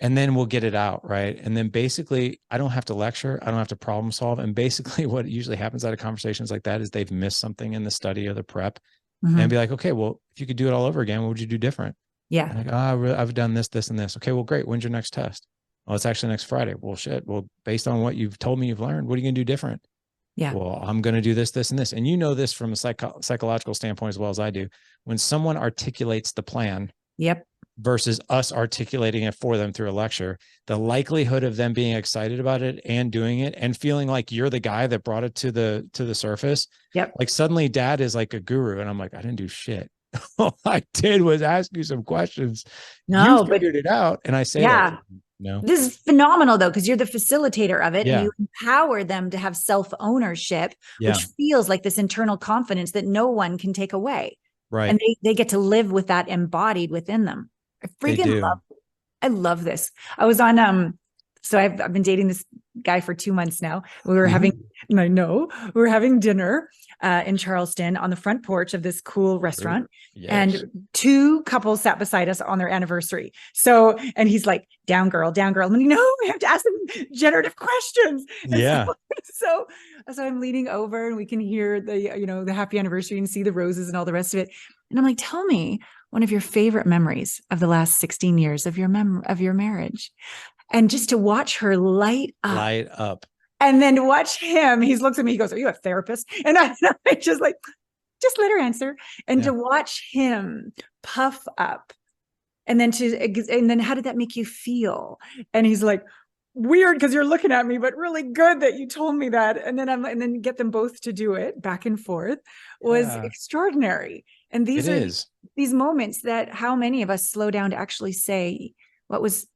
S2: and then we'll get it out. Right. And then basically I don't have to lecture. I don't have to problem solve. And basically what usually happens out of conversations like that is they've missed something in the study or the prep, and be like, okay, well, if you could do it all over again, what would you do different?
S3: Yeah.
S2: And like, I've done this, this, and this. Okay, well, great. When's your next test? Oh, it's actually next Friday. Well, shit. Well, based on what you've told me you've learned, what are you going to do different?
S3: Yeah.
S2: Well, I'm going to do this, this, and this. And you know this from a psychological standpoint as well as I do. When someone articulates the plan
S3: Yep.
S2: versus us articulating it for them through a lecture, the likelihood of them being excited about it and doing it and feeling like you're the guy that brought it to the surface.
S3: Yep.
S2: Like suddenly dad is like a guru. And I'm like, I didn't do shit. All I did was ask you some questions.
S3: No,
S2: You figured it out. And I say
S3: yeah.
S2: that. No.
S3: This is phenomenal though, because you're the facilitator of it,
S2: Yeah.
S3: and you empower them to have self-ownership,
S2: Yeah.
S3: which feels like this internal confidence that no one can take away.
S2: Right.
S3: And they get to live with that embodied within them. I freaking love this. I was on so I've been dating this guy for 2 months now. We were having dinner in Charleston on the front porch of this cool restaurant.
S2: Yes.
S3: And 2 couples sat beside us on their anniversary. So, and he's like, down girl. I'm like, no, we have to ask them generative questions. And
S2: yeah.
S3: So I'm leaning over and we can hear the happy anniversary and see the roses and all the rest of it. And I'm like, tell me one of your favorite memories of the last 16 years of your marriage. And just to watch her light up. And then to watch him, he looks at me, he goes, are you a therapist? And I just like, just let her answer. And to watch him puff up. And then how did that make you feel? And he's like, weird, because you're looking at me, but really good that you told me that. And then get them both to do it back and forth was extraordinary. And these these moments that how many of us slow down to actually say what was,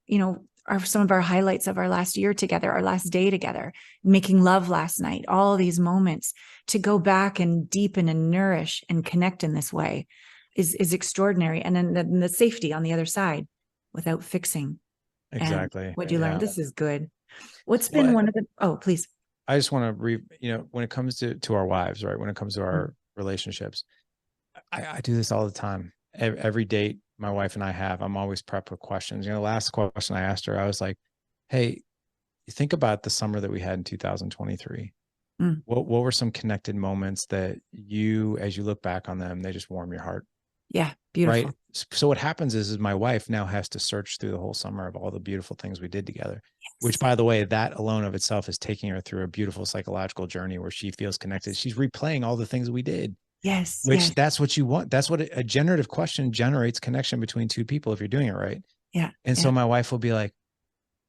S3: are some of our highlights of our last year together, our last day together, making love last night, all these moments to go back and deepen and nourish and connect in this way is extraordinary. And then the safety on the other side without fixing.
S2: Exactly.
S3: What'd you learn? This is good. What's been one of the, please.
S2: I just want to when it comes to our wives, right? When it comes to our relationships, I do this all the time. Every date my wife and I have, I'm always prepped with questions. The last question I asked her, I was like, hey, you think about the summer that we had in 2023. What were some connected moments that as you look back on them, they just warm your heart?
S3: Yeah. Beautiful.
S2: Right. So what happens is my wife now has to search through the whole summer of all the beautiful things we did together, which, by the way, that alone of itself is taking her through a beautiful psychological journey where she feels connected. She's replaying all the things we did.
S3: Yes.
S2: Which that's what you want. That's what a generative question generates connection between 2 people if you're doing it right.
S3: Yeah.
S2: And so my wife will be like,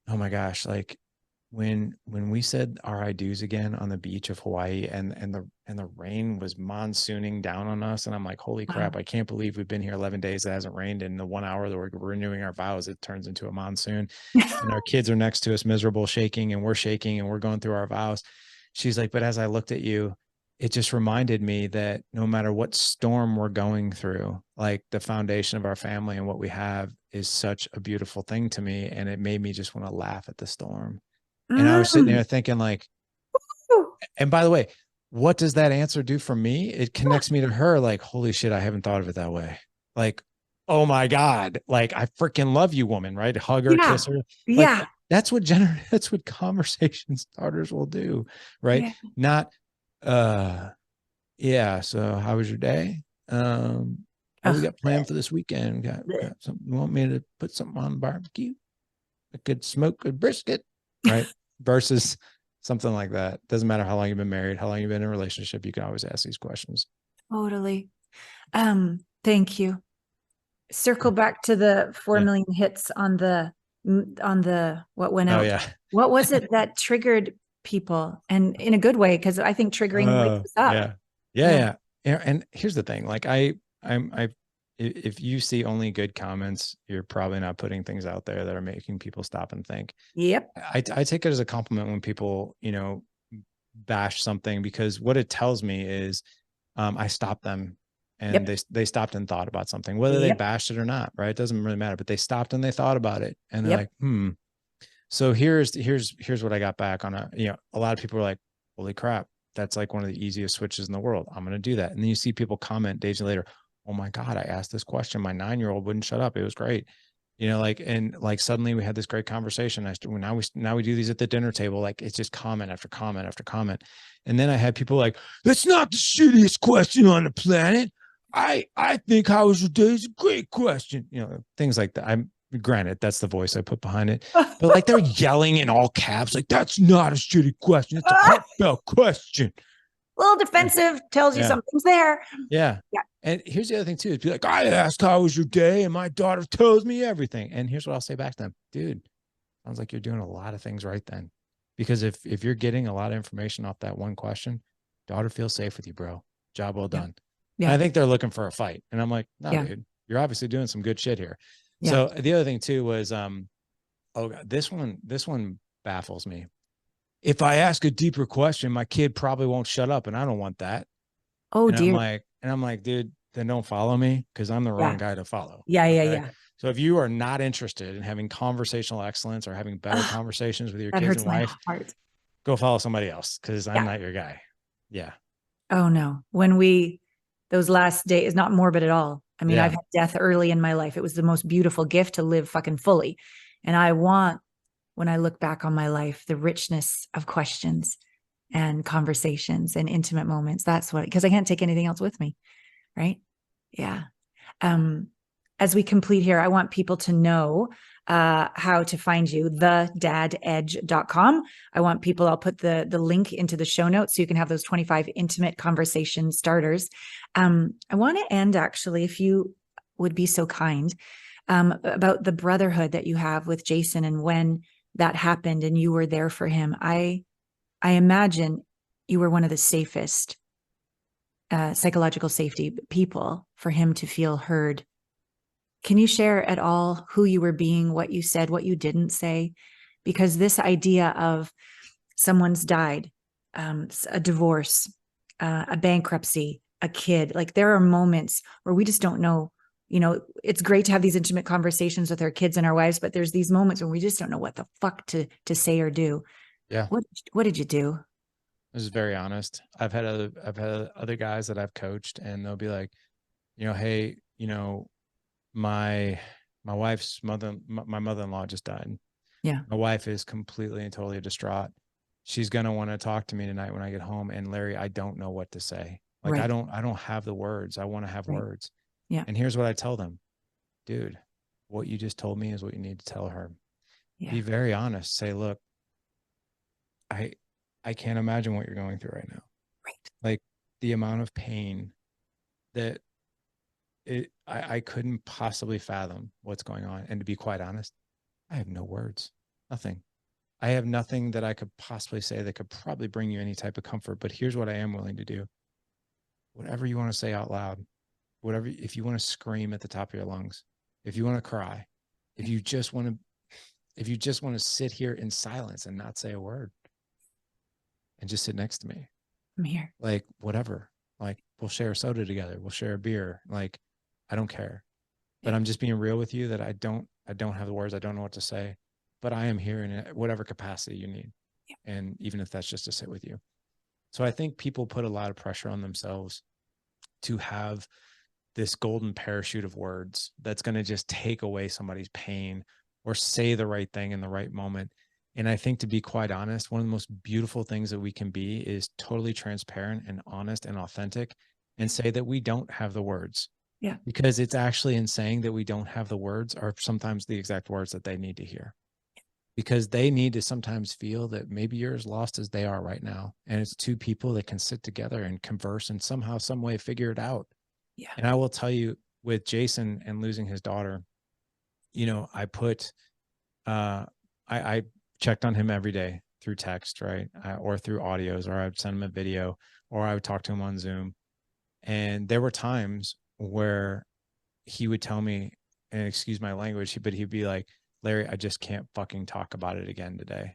S2: oh my gosh, like when we said our I do's again on the beach of Hawaii and the rain was monsooning down on us. And I'm like, holy crap, I can't believe we've been here 11 days. It hasn't rained. In the 1 hour that we're renewing our vows, it turns into a monsoon and our kids are next to us, miserable, shaking, and we're going through our vows. She's like, but as I looked at you, it just reminded me that no matter what storm we're going through, like the foundation of our family and what we have is such a beautiful thing to me. And it made me just want to laugh at the storm. And I was sitting there thinking like, and by the way, what does that answer do for me? It connects me to her. Like, holy shit, I haven't thought of it that way. Like, oh my God, like I freaking love you, woman, right? Hug her, kiss her. Like, that's what conversation starters will do. Right. Yeah. Not, so how was your day? What we got planned for this weekend? Got something, you want me to put something on the barbecue? I could smoke a brisket, right? Versus something like that. Doesn't matter how long you've been married, how long you've been in a relationship, you can always ask these questions.
S3: Totally. Thank you. Circle back to the 4 million hits on the what went out.
S2: Oh yeah.
S3: What was it that triggered people, and in a good way? Because I think triggering wakes us up.
S2: Yeah. And here's the thing, like if you see only good comments, you're probably not putting things out there that are making people stop and think.
S3: Yep.
S2: I take it as a compliment when people, bash something, because what it tells me is I stopped them and they stopped and thought about something, whether they bashed it or not, right? It doesn't really matter, but they stopped and they thought about it and they're like, So here's what I got back on a lot of people were like, holy crap, that's like one of the easiest switches in the world. I'm going to do that. And then you see people comment days later, oh my God, I asked this question. My 9-year-old wouldn't shut up. It was great. you know, like, and like suddenly we had this great conversation. Now we do these at the dinner table. Like it's just comment after comment after comment. And then I had people like, that's not the shittiest question on the planet. I think how was your day is a great question. You know, things like that. I'm granted that's the voice I put behind it, but like they're yelling in all caps, like that's not a shitty question. It's a heartfelt question.
S3: A little defensive, tells you something's there.
S2: Yeah.
S3: Yeah.
S2: And here's the other thing too, is be like, I asked how was your day, and my daughter tells me everything. And here's what I'll say back to them. Dude, sounds like you're doing a lot of things right then. Because if you're getting a lot of information off that one question, daughter feels safe with you, bro. Job well done.
S3: Yeah.
S2: I think they're looking for a fight. And I'm like, no,
S3: Yeah.
S2: dude, you're obviously doing some good shit here.
S3: Yeah.
S2: So the other thing too was, oh God, this one baffles me. If I ask a deeper question, my kid probably won't shut up, and I don't want that.
S3: Oh,
S2: and
S3: dear.
S2: I'm like, dude, then don't follow me, because I'm the wrong
S3: Yeah.
S2: guy to follow.
S3: Yeah. Yeah.
S2: Okay?
S3: Yeah.
S2: So if you are not interested in having conversational excellence or having better conversations with your
S3: That
S2: kids
S3: hurts
S2: and
S3: my
S2: wife,
S3: heart.
S2: go follow somebody else, because I'm
S3: Yeah.
S2: not your guy. Yeah.
S3: Oh, no. Those last days, not morbid at all. I mean, I've had death early in my life. It was the most beautiful gift to live fucking fully. And I want, when I look back on my life, the richness of questions and conversations and intimate moments. That's what, because I can't take anything else with me. Right. Yeah. As we complete here, I want people to know how to find you, thedadedge.com. I want people, I'll put the link into the show notes so you can have those 25 intimate conversation starters. I want to end actually, if you would be so kind, about the brotherhood that you have with Jason and when that happened and you were there for him. I imagine you were one of the safest psychological safety people for him to feel heard. Can you share at all who you were being, what you said, what you didn't say? Because this idea of someone's died, a divorce, a bankruptcy, a kid, like there are moments where we just don't know, you know, it's great to have these intimate conversations with our kids and our wives, but there's these moments when we just don't know what the fuck to say or do.
S2: Yeah.
S3: What did you do?
S2: This is very honest. I've had other guys that I've coached, and they'll be like, you know, hey, you know, my wife's my mother-in-law just died.
S3: Yeah.
S2: My wife is completely and totally distraught. She's going to want to talk to me tonight when I get home. And Larry, I don't know what to say. Like,
S3: Right.
S2: I don't have the words. I want to have words.
S3: Yeah.
S2: And here's what I tell them, dude, what you just told me is what you need to tell her.
S3: Yeah.
S2: Be very honest. Say, look, I can't imagine what you're going through right now.
S3: Right.
S2: Like the amount of pain that I couldn't possibly fathom what's going on. And to be quite honest, I have no words, nothing. I have nothing that I could possibly say that could probably bring you any type of comfort. But here's what I am willing to do. Whatever you want to say out loud, whatever, if you want to scream at the top of your lungs, if you want to cry, if you just want to sit here in silence and not say a word and just sit next to me.
S3: I'm here.
S2: Like, whatever. Like, we'll share a soda together. We'll share a beer. Like, I don't care. But I'm just being real with you that I don't have the words. I don't know what to say, but I am here in whatever capacity you need.
S3: Yeah.
S2: And even if that's just to sit with you. So I think people put a lot of pressure on themselves to have this golden parachute of words that's going to just take away somebody's pain or say the right thing in the right moment. And I think, to be quite honest, one of the most beautiful things that we can be is totally transparent and honest and authentic and say that we don't have the words.
S3: Yeah.
S2: Because it's actually in saying that we don't have the words are sometimes the exact words that they need to hear. Because they need to sometimes feel that maybe you're as lost as they are right now. And it's two people that can sit together and converse and somehow, some way figure it out.
S3: Yeah.
S2: And I will tell you, with Jason and losing his daughter, you know, I put, I checked on him every day through text, right? Or through audios, or I'd send him a video, or I would talk to him on Zoom. And there were times where he would tell me, and excuse my language, but he'd be like, Larry, I just can't fucking talk about it again today.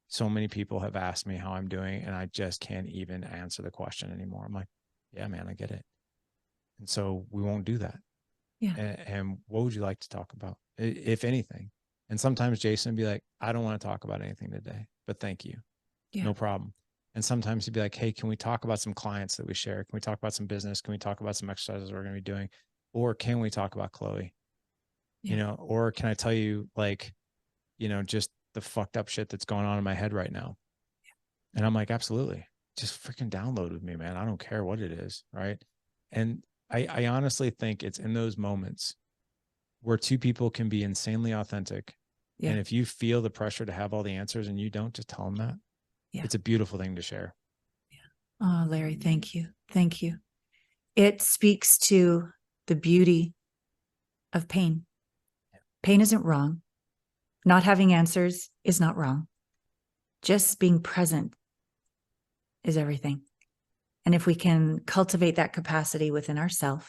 S2: So many people have asked me how I'm doing, and I just can't even answer the question anymore. I'm like, yeah, man, I get it. And so we won't do that.
S3: Yeah.
S2: And what would you like to talk about, if anything? And sometimes Jason would be like, I don't want to talk about anything today, but thank you.
S3: Yeah.
S2: No problem. And sometimes he'd be like, hey, can we talk about some clients that we share? Can we talk about some business? Can we talk about some exercises we're going to be doing? Or can we talk about Chloe? you know, or can I tell you like, you know, just the fucked up shit that's going on in my head right now? And I'm like, absolutely. Just freaking download with me, man. I don't care what it is. Right. And I honestly think it's in those moments where two people can be insanely authentic.
S3: Yeah.
S2: And if you feel the pressure to have all the answers and you don't, just tell them that.
S3: Yeah.
S2: It's a beautiful thing to share.
S3: Oh, Larry, thank you. Thank you. It speaks to the beauty of pain. Pain isn't wrong. Not having answers is not wrong. Just being present is everything. And if we can cultivate that capacity within ourselves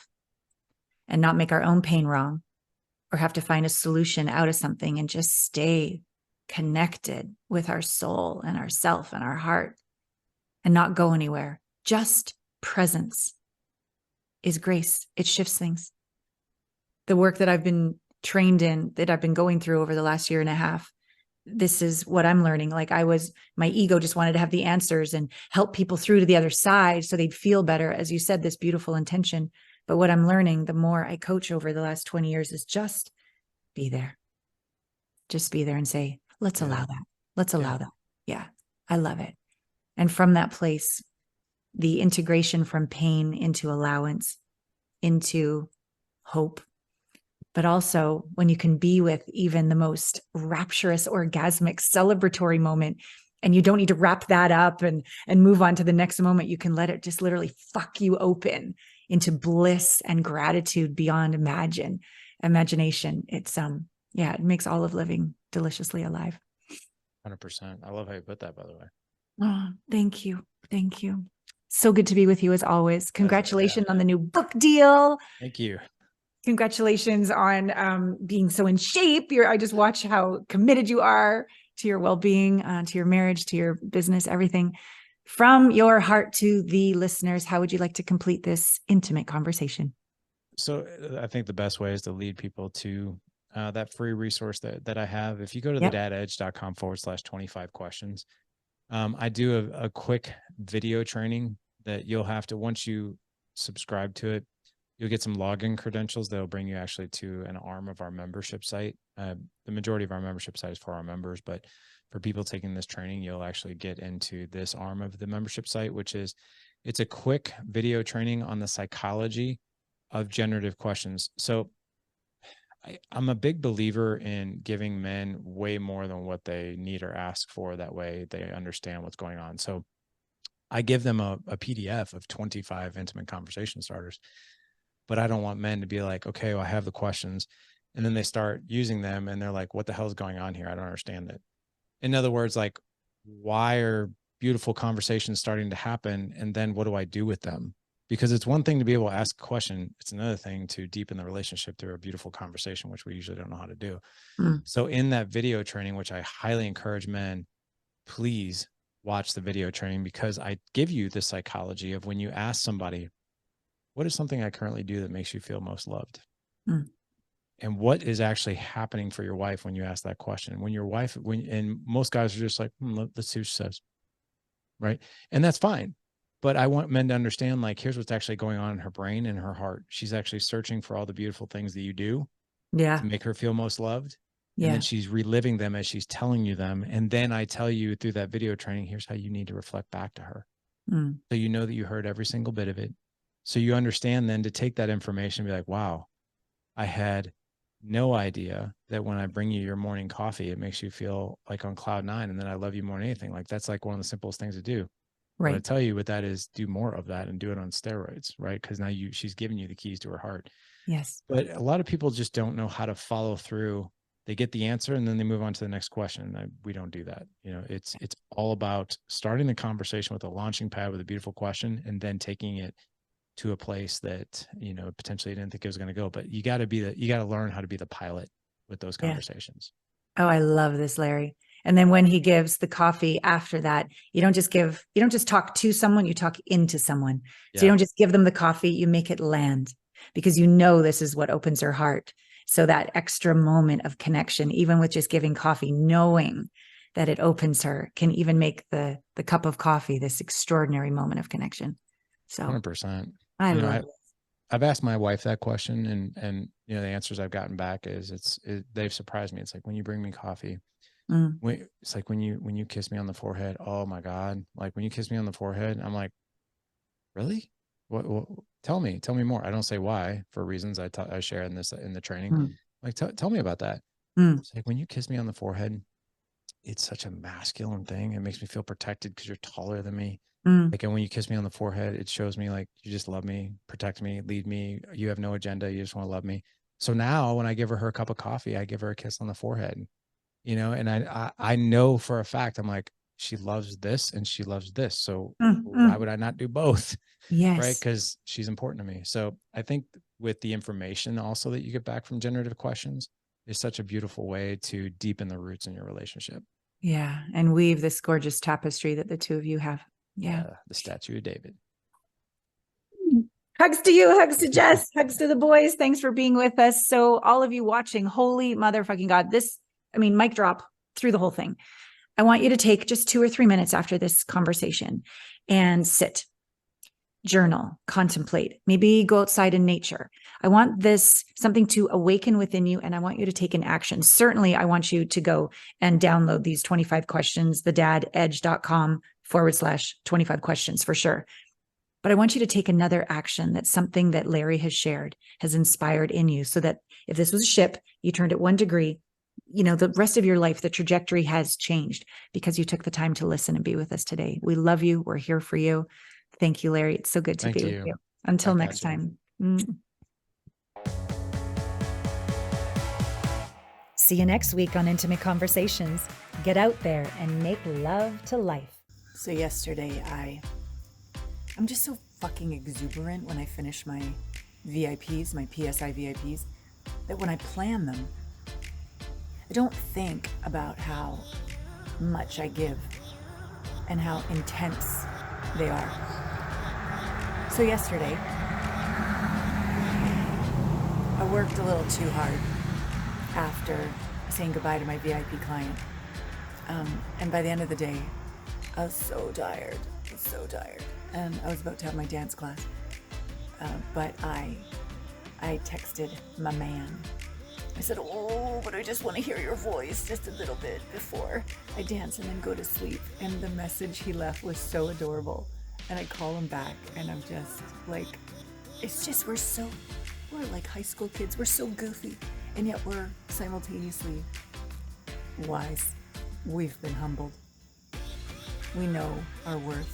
S3: and not make our own pain wrong or have to find a solution out of something and just stay connected with our soul and ourself and our heart and not go anywhere, just presence is grace. It shifts things. The work that I've been trained in, that I've been going through over the last year and a half, this is what I'm learning. Like my ego just wanted to have the answers and help people through to the other side so they'd feel better. As you said, this beautiful intention. But what I'm learning, the more I coach over the last 20 years, is just be there. Just be there and say, let's allow that. Let's allow that. Yeah, I love it. And from that place, the integration from pain into allowance, into hope, but also when you can be with even the most rapturous, orgasmic, celebratory moment, and you don't need to wrap that up and move on to the next moment. You can let it just literally fuck you open into bliss and gratitude beyond imagination. It's it makes all of living deliciously alive.
S2: 100%. I love how you put that, by the way.
S3: Oh, thank you. Thank you. So good to be with you as always. Congratulations on the new book deal.
S2: Thank you.
S3: Congratulations on being so in shape. I just watch how committed you are to your well-being, to your marriage, to your business, everything. From your heart to the listeners, how would you like to complete this intimate conversation?
S2: So I think the best way is to lead people to that free resource that I have. If you go to thedadedge.com/25 questions, I do a quick video training that you'll have to, once you subscribe to it, you'll get some login credentials that'll bring you actually to an arm of our membership site. The majority of our membership site is for our members, but for people taking this training, you'll actually get into this arm of the membership site, which is, it's a quick video training on the psychology of generative questions. So I'm a big believer in giving men way more than what they need or ask for. That way they understand what's going on. So I give them a PDF of 25 intimate conversation starters, but I don't want men to be like, okay, well, I have the questions. And then they start using them and they're like, what the hell is going on here? I don't understand it. In other words, like, why are beautiful conversations starting to happen? And then what do I do with them? Because it's one thing to be able to ask a question. It's another thing to deepen the relationship through a beautiful conversation, which we usually don't know how to do. So in that video training, which I highly encourage men, please watch the video training, because I give you the psychology of when you ask somebody, what is something I currently do that makes you feel most loved? And what is actually happening for your wife when you ask that question? When your wife, and most guys are just like, let's see what she says. Right. And that's fine. But I want men to understand, like, here's what's actually going on in her brain and her heart. She's actually searching for all the beautiful things that you do to make her feel most loved. And then she's reliving them as she's telling you them. And then I tell you through that video training, here's how you need to reflect back to her. So you know that you heard every single bit of it. So you understand then to take that information and be like, wow, I had no idea that when I bring you your morning coffee, it makes you feel like on cloud nine. And then I love you more than anything. Like, that's like one of the simplest things to do. Right. What I tell you with that is do more of that and do it on steroids, right? Because now she's giving you the keys to her heart.
S3: Yes.
S2: But a lot of people just don't know how to follow through. They get the answer and then they move on to the next question. We don't do that. You know, it's all about starting the conversation with a launching pad with a beautiful question and then taking it to a place that, you know, potentially didn't think it was going to go. But you got to learn how to be the pilot with those conversations.
S3: Oh, I love this, Larry. And then when he gives the coffee after that, you don't just talk to someone, you talk into someone. So you don't just give them the coffee, you make it land, because you know this is what opens her heart. So that extra moment of connection, even with just giving coffee, knowing that it opens her, can even make the cup of coffee this extraordinary moment of connection. So
S2: 100%.
S3: I love it.
S2: I've asked my wife that question, and you know, the answers I've gotten back is they've surprised me. It's like, when you bring me coffee,
S3: Mm,
S2: it's like when you kiss me on the forehead. Oh my God. Like when you kiss me on the forehead, I'm like, really? What tell me more. I don't say why, for reasons I share in the training.
S3: mm,
S2: Like, tell me about that.
S3: mm,
S2: It's like, when you kiss me on the forehead, it's such a masculine thing. It makes me feel protected because you're taller than me.
S3: mm,
S2: Like, and when you kiss me on the forehead, it shows me like you just love me, protect me, lead me. You have no agenda. You just want to love me. So now when I give her a cup of coffee, I give her a kiss on the forehead, you know, and I know for a fact, I'm like, she loves this and she loves this. So
S3: mm,
S2: why
S3: mm.
S2: would I not do both? Right?
S3: Yes.
S2: Because she's important to me. So I think with the information also that you get back from generative questions is such a beautiful way to deepen the roots in your relationship.
S3: Yeah. And weave this gorgeous tapestry that the two of you have. Yeah.
S2: The statue of David.
S3: Hugs to you, hugs to Jess, hugs to the boys. Thanks for being with us. So, all of you watching, holy motherfucking God, mic drop through the whole thing. I want you to take just 2 or 3 minutes after this conversation and sit, journal, contemplate, maybe go outside in nature. I want something to awaken within you, and I want you to take an action. Certainly, I want you to go and download these 25 questions, thedadedge.com/25 questions for sure. But I want you to take another action. That's something that Larry has shared, has inspired in you, so that if this was a ship, you turned it 1 degree, the rest of your life, the trajectory has changed because you took the time to listen and be with us today. We love you. We're here for you. Thank you, Larry. It's so good to be with you. Until
S2: Bye,
S3: next
S2: Katya.
S3: time. See you next week on Intimate Conversations. Get out there and make love to life. So yesterday, I'm just so fucking exuberant when I finish my VIPs, my PSI VIPs, that when I plan them, I don't think about how much I give and how intense they are. So yesterday, I worked a little too hard after saying goodbye to my VIP client. And by the end of the day, I was so tired. And I was about to have my dance class. But I texted my man. I said, oh, but I just want to hear your voice just a little bit before I dance and then go to sleep. And the message he left was so adorable. And I call him back and I'm just like, we're like high school kids. We're so goofy. And yet we're simultaneously wise. We've been humbled. We know our worth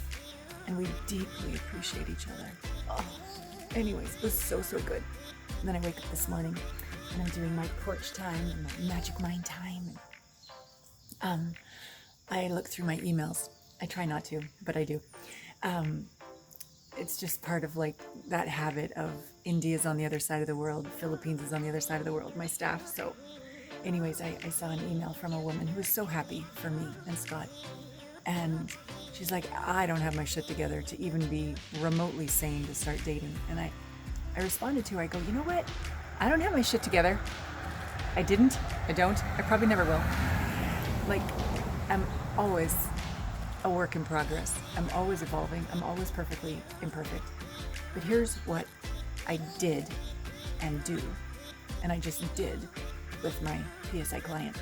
S3: and we deeply appreciate each other. Oh. Anyways, it was so good. And then I wake up this morning and I'm doing my porch time and my magic mind time. And, I look through my emails. I try not to, but I do. It's just part of like that habit of India's on the other side of the world, Philippines is on the other side of the world, my staff. So anyways, I saw an email from a woman who was so happy for me and Scott. And she's like, I don't have my shit together to even be remotely sane to start dating. And I responded to her, I go, you know what? I don't have my shit together. I don't, I probably never will. Like, I'm always a work in progress. I'm always evolving. I'm always perfectly imperfect. But here's what I did and do, and I just did with my PSI client,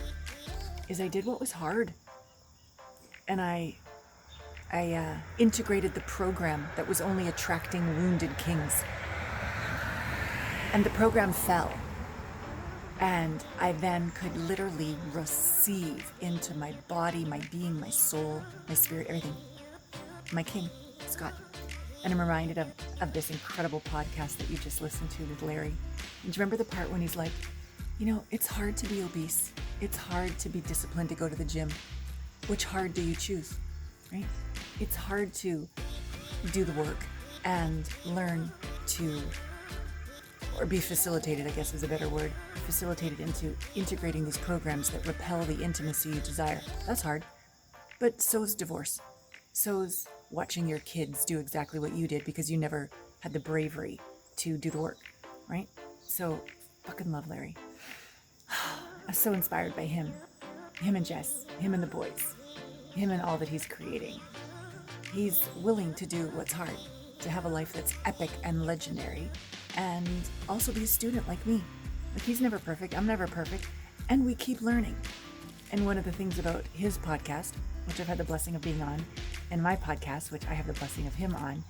S3: is I did what was hard. And I integrated the program that was only attracting wounded kings. And the program fell. And I then could literally receive into my body, my being, my soul, my spirit, everything. My king, Scott. And I'm reminded of this incredible podcast that you just listened to with Larry. And do you remember the part when he's like, it's hard to be obese. It's hard to be disciplined to go to the gym. Which hard do you choose, right? It's hard to do the work and learn to, or be facilitated, I guess is a better word, facilitated into integrating these programs that repel the intimacy you desire. That's hard. But so's divorce. So's watching your kids do exactly what you did because you never had the bravery to do the work, right? So fucking love Larry. I'm so inspired by him and Jess, him and the boys, him and all that he's creating. He's willing to do what's hard, to have a life that's epic and legendary,
S1: and also be a student like me. Like, he's never perfect, I'm never perfect, and we keep learning. And one of the things about his podcast, which I've had the blessing of being on, and my podcast, which I have the blessing of him on,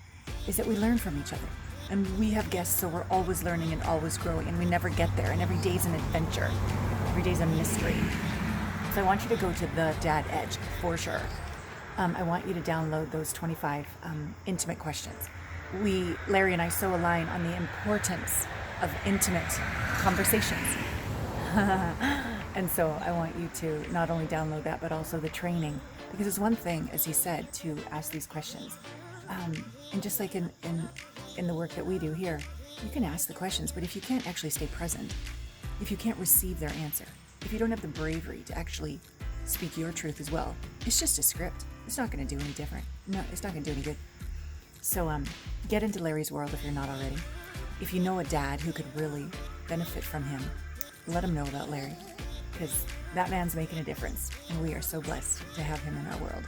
S1: is that we learn from each other. And we have guests, so we're always learning and always growing, and we never get there. And every day's an adventure. Every day's a mystery. So I want you to go to the Dad Edge for sure. I want you to download those 25 intimate questions. Larry and I so align on the importance of intimate conversations. And so I want you to not only download that, but also the training. Because it's one thing, as he said, to ask these questions. And just like in the work that we do here, you can ask the questions, but if you can't actually stay present, if you can't receive their answer, if you don't have the bravery to actually speak your truth as well, it's just a script. It's not going to do any different. No, it's not going to do any good. So get into Larry's world if you're not already. If you know a dad who could really benefit from him, let him know about Larry, because that man's making a difference, and we are so blessed to have him in our world.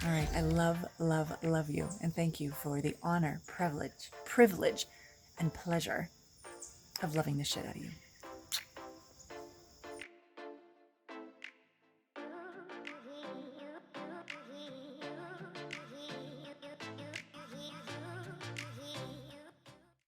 S1: All right, I love you, and thank you for the honor, privilege, and pleasure of loving the shit out of you.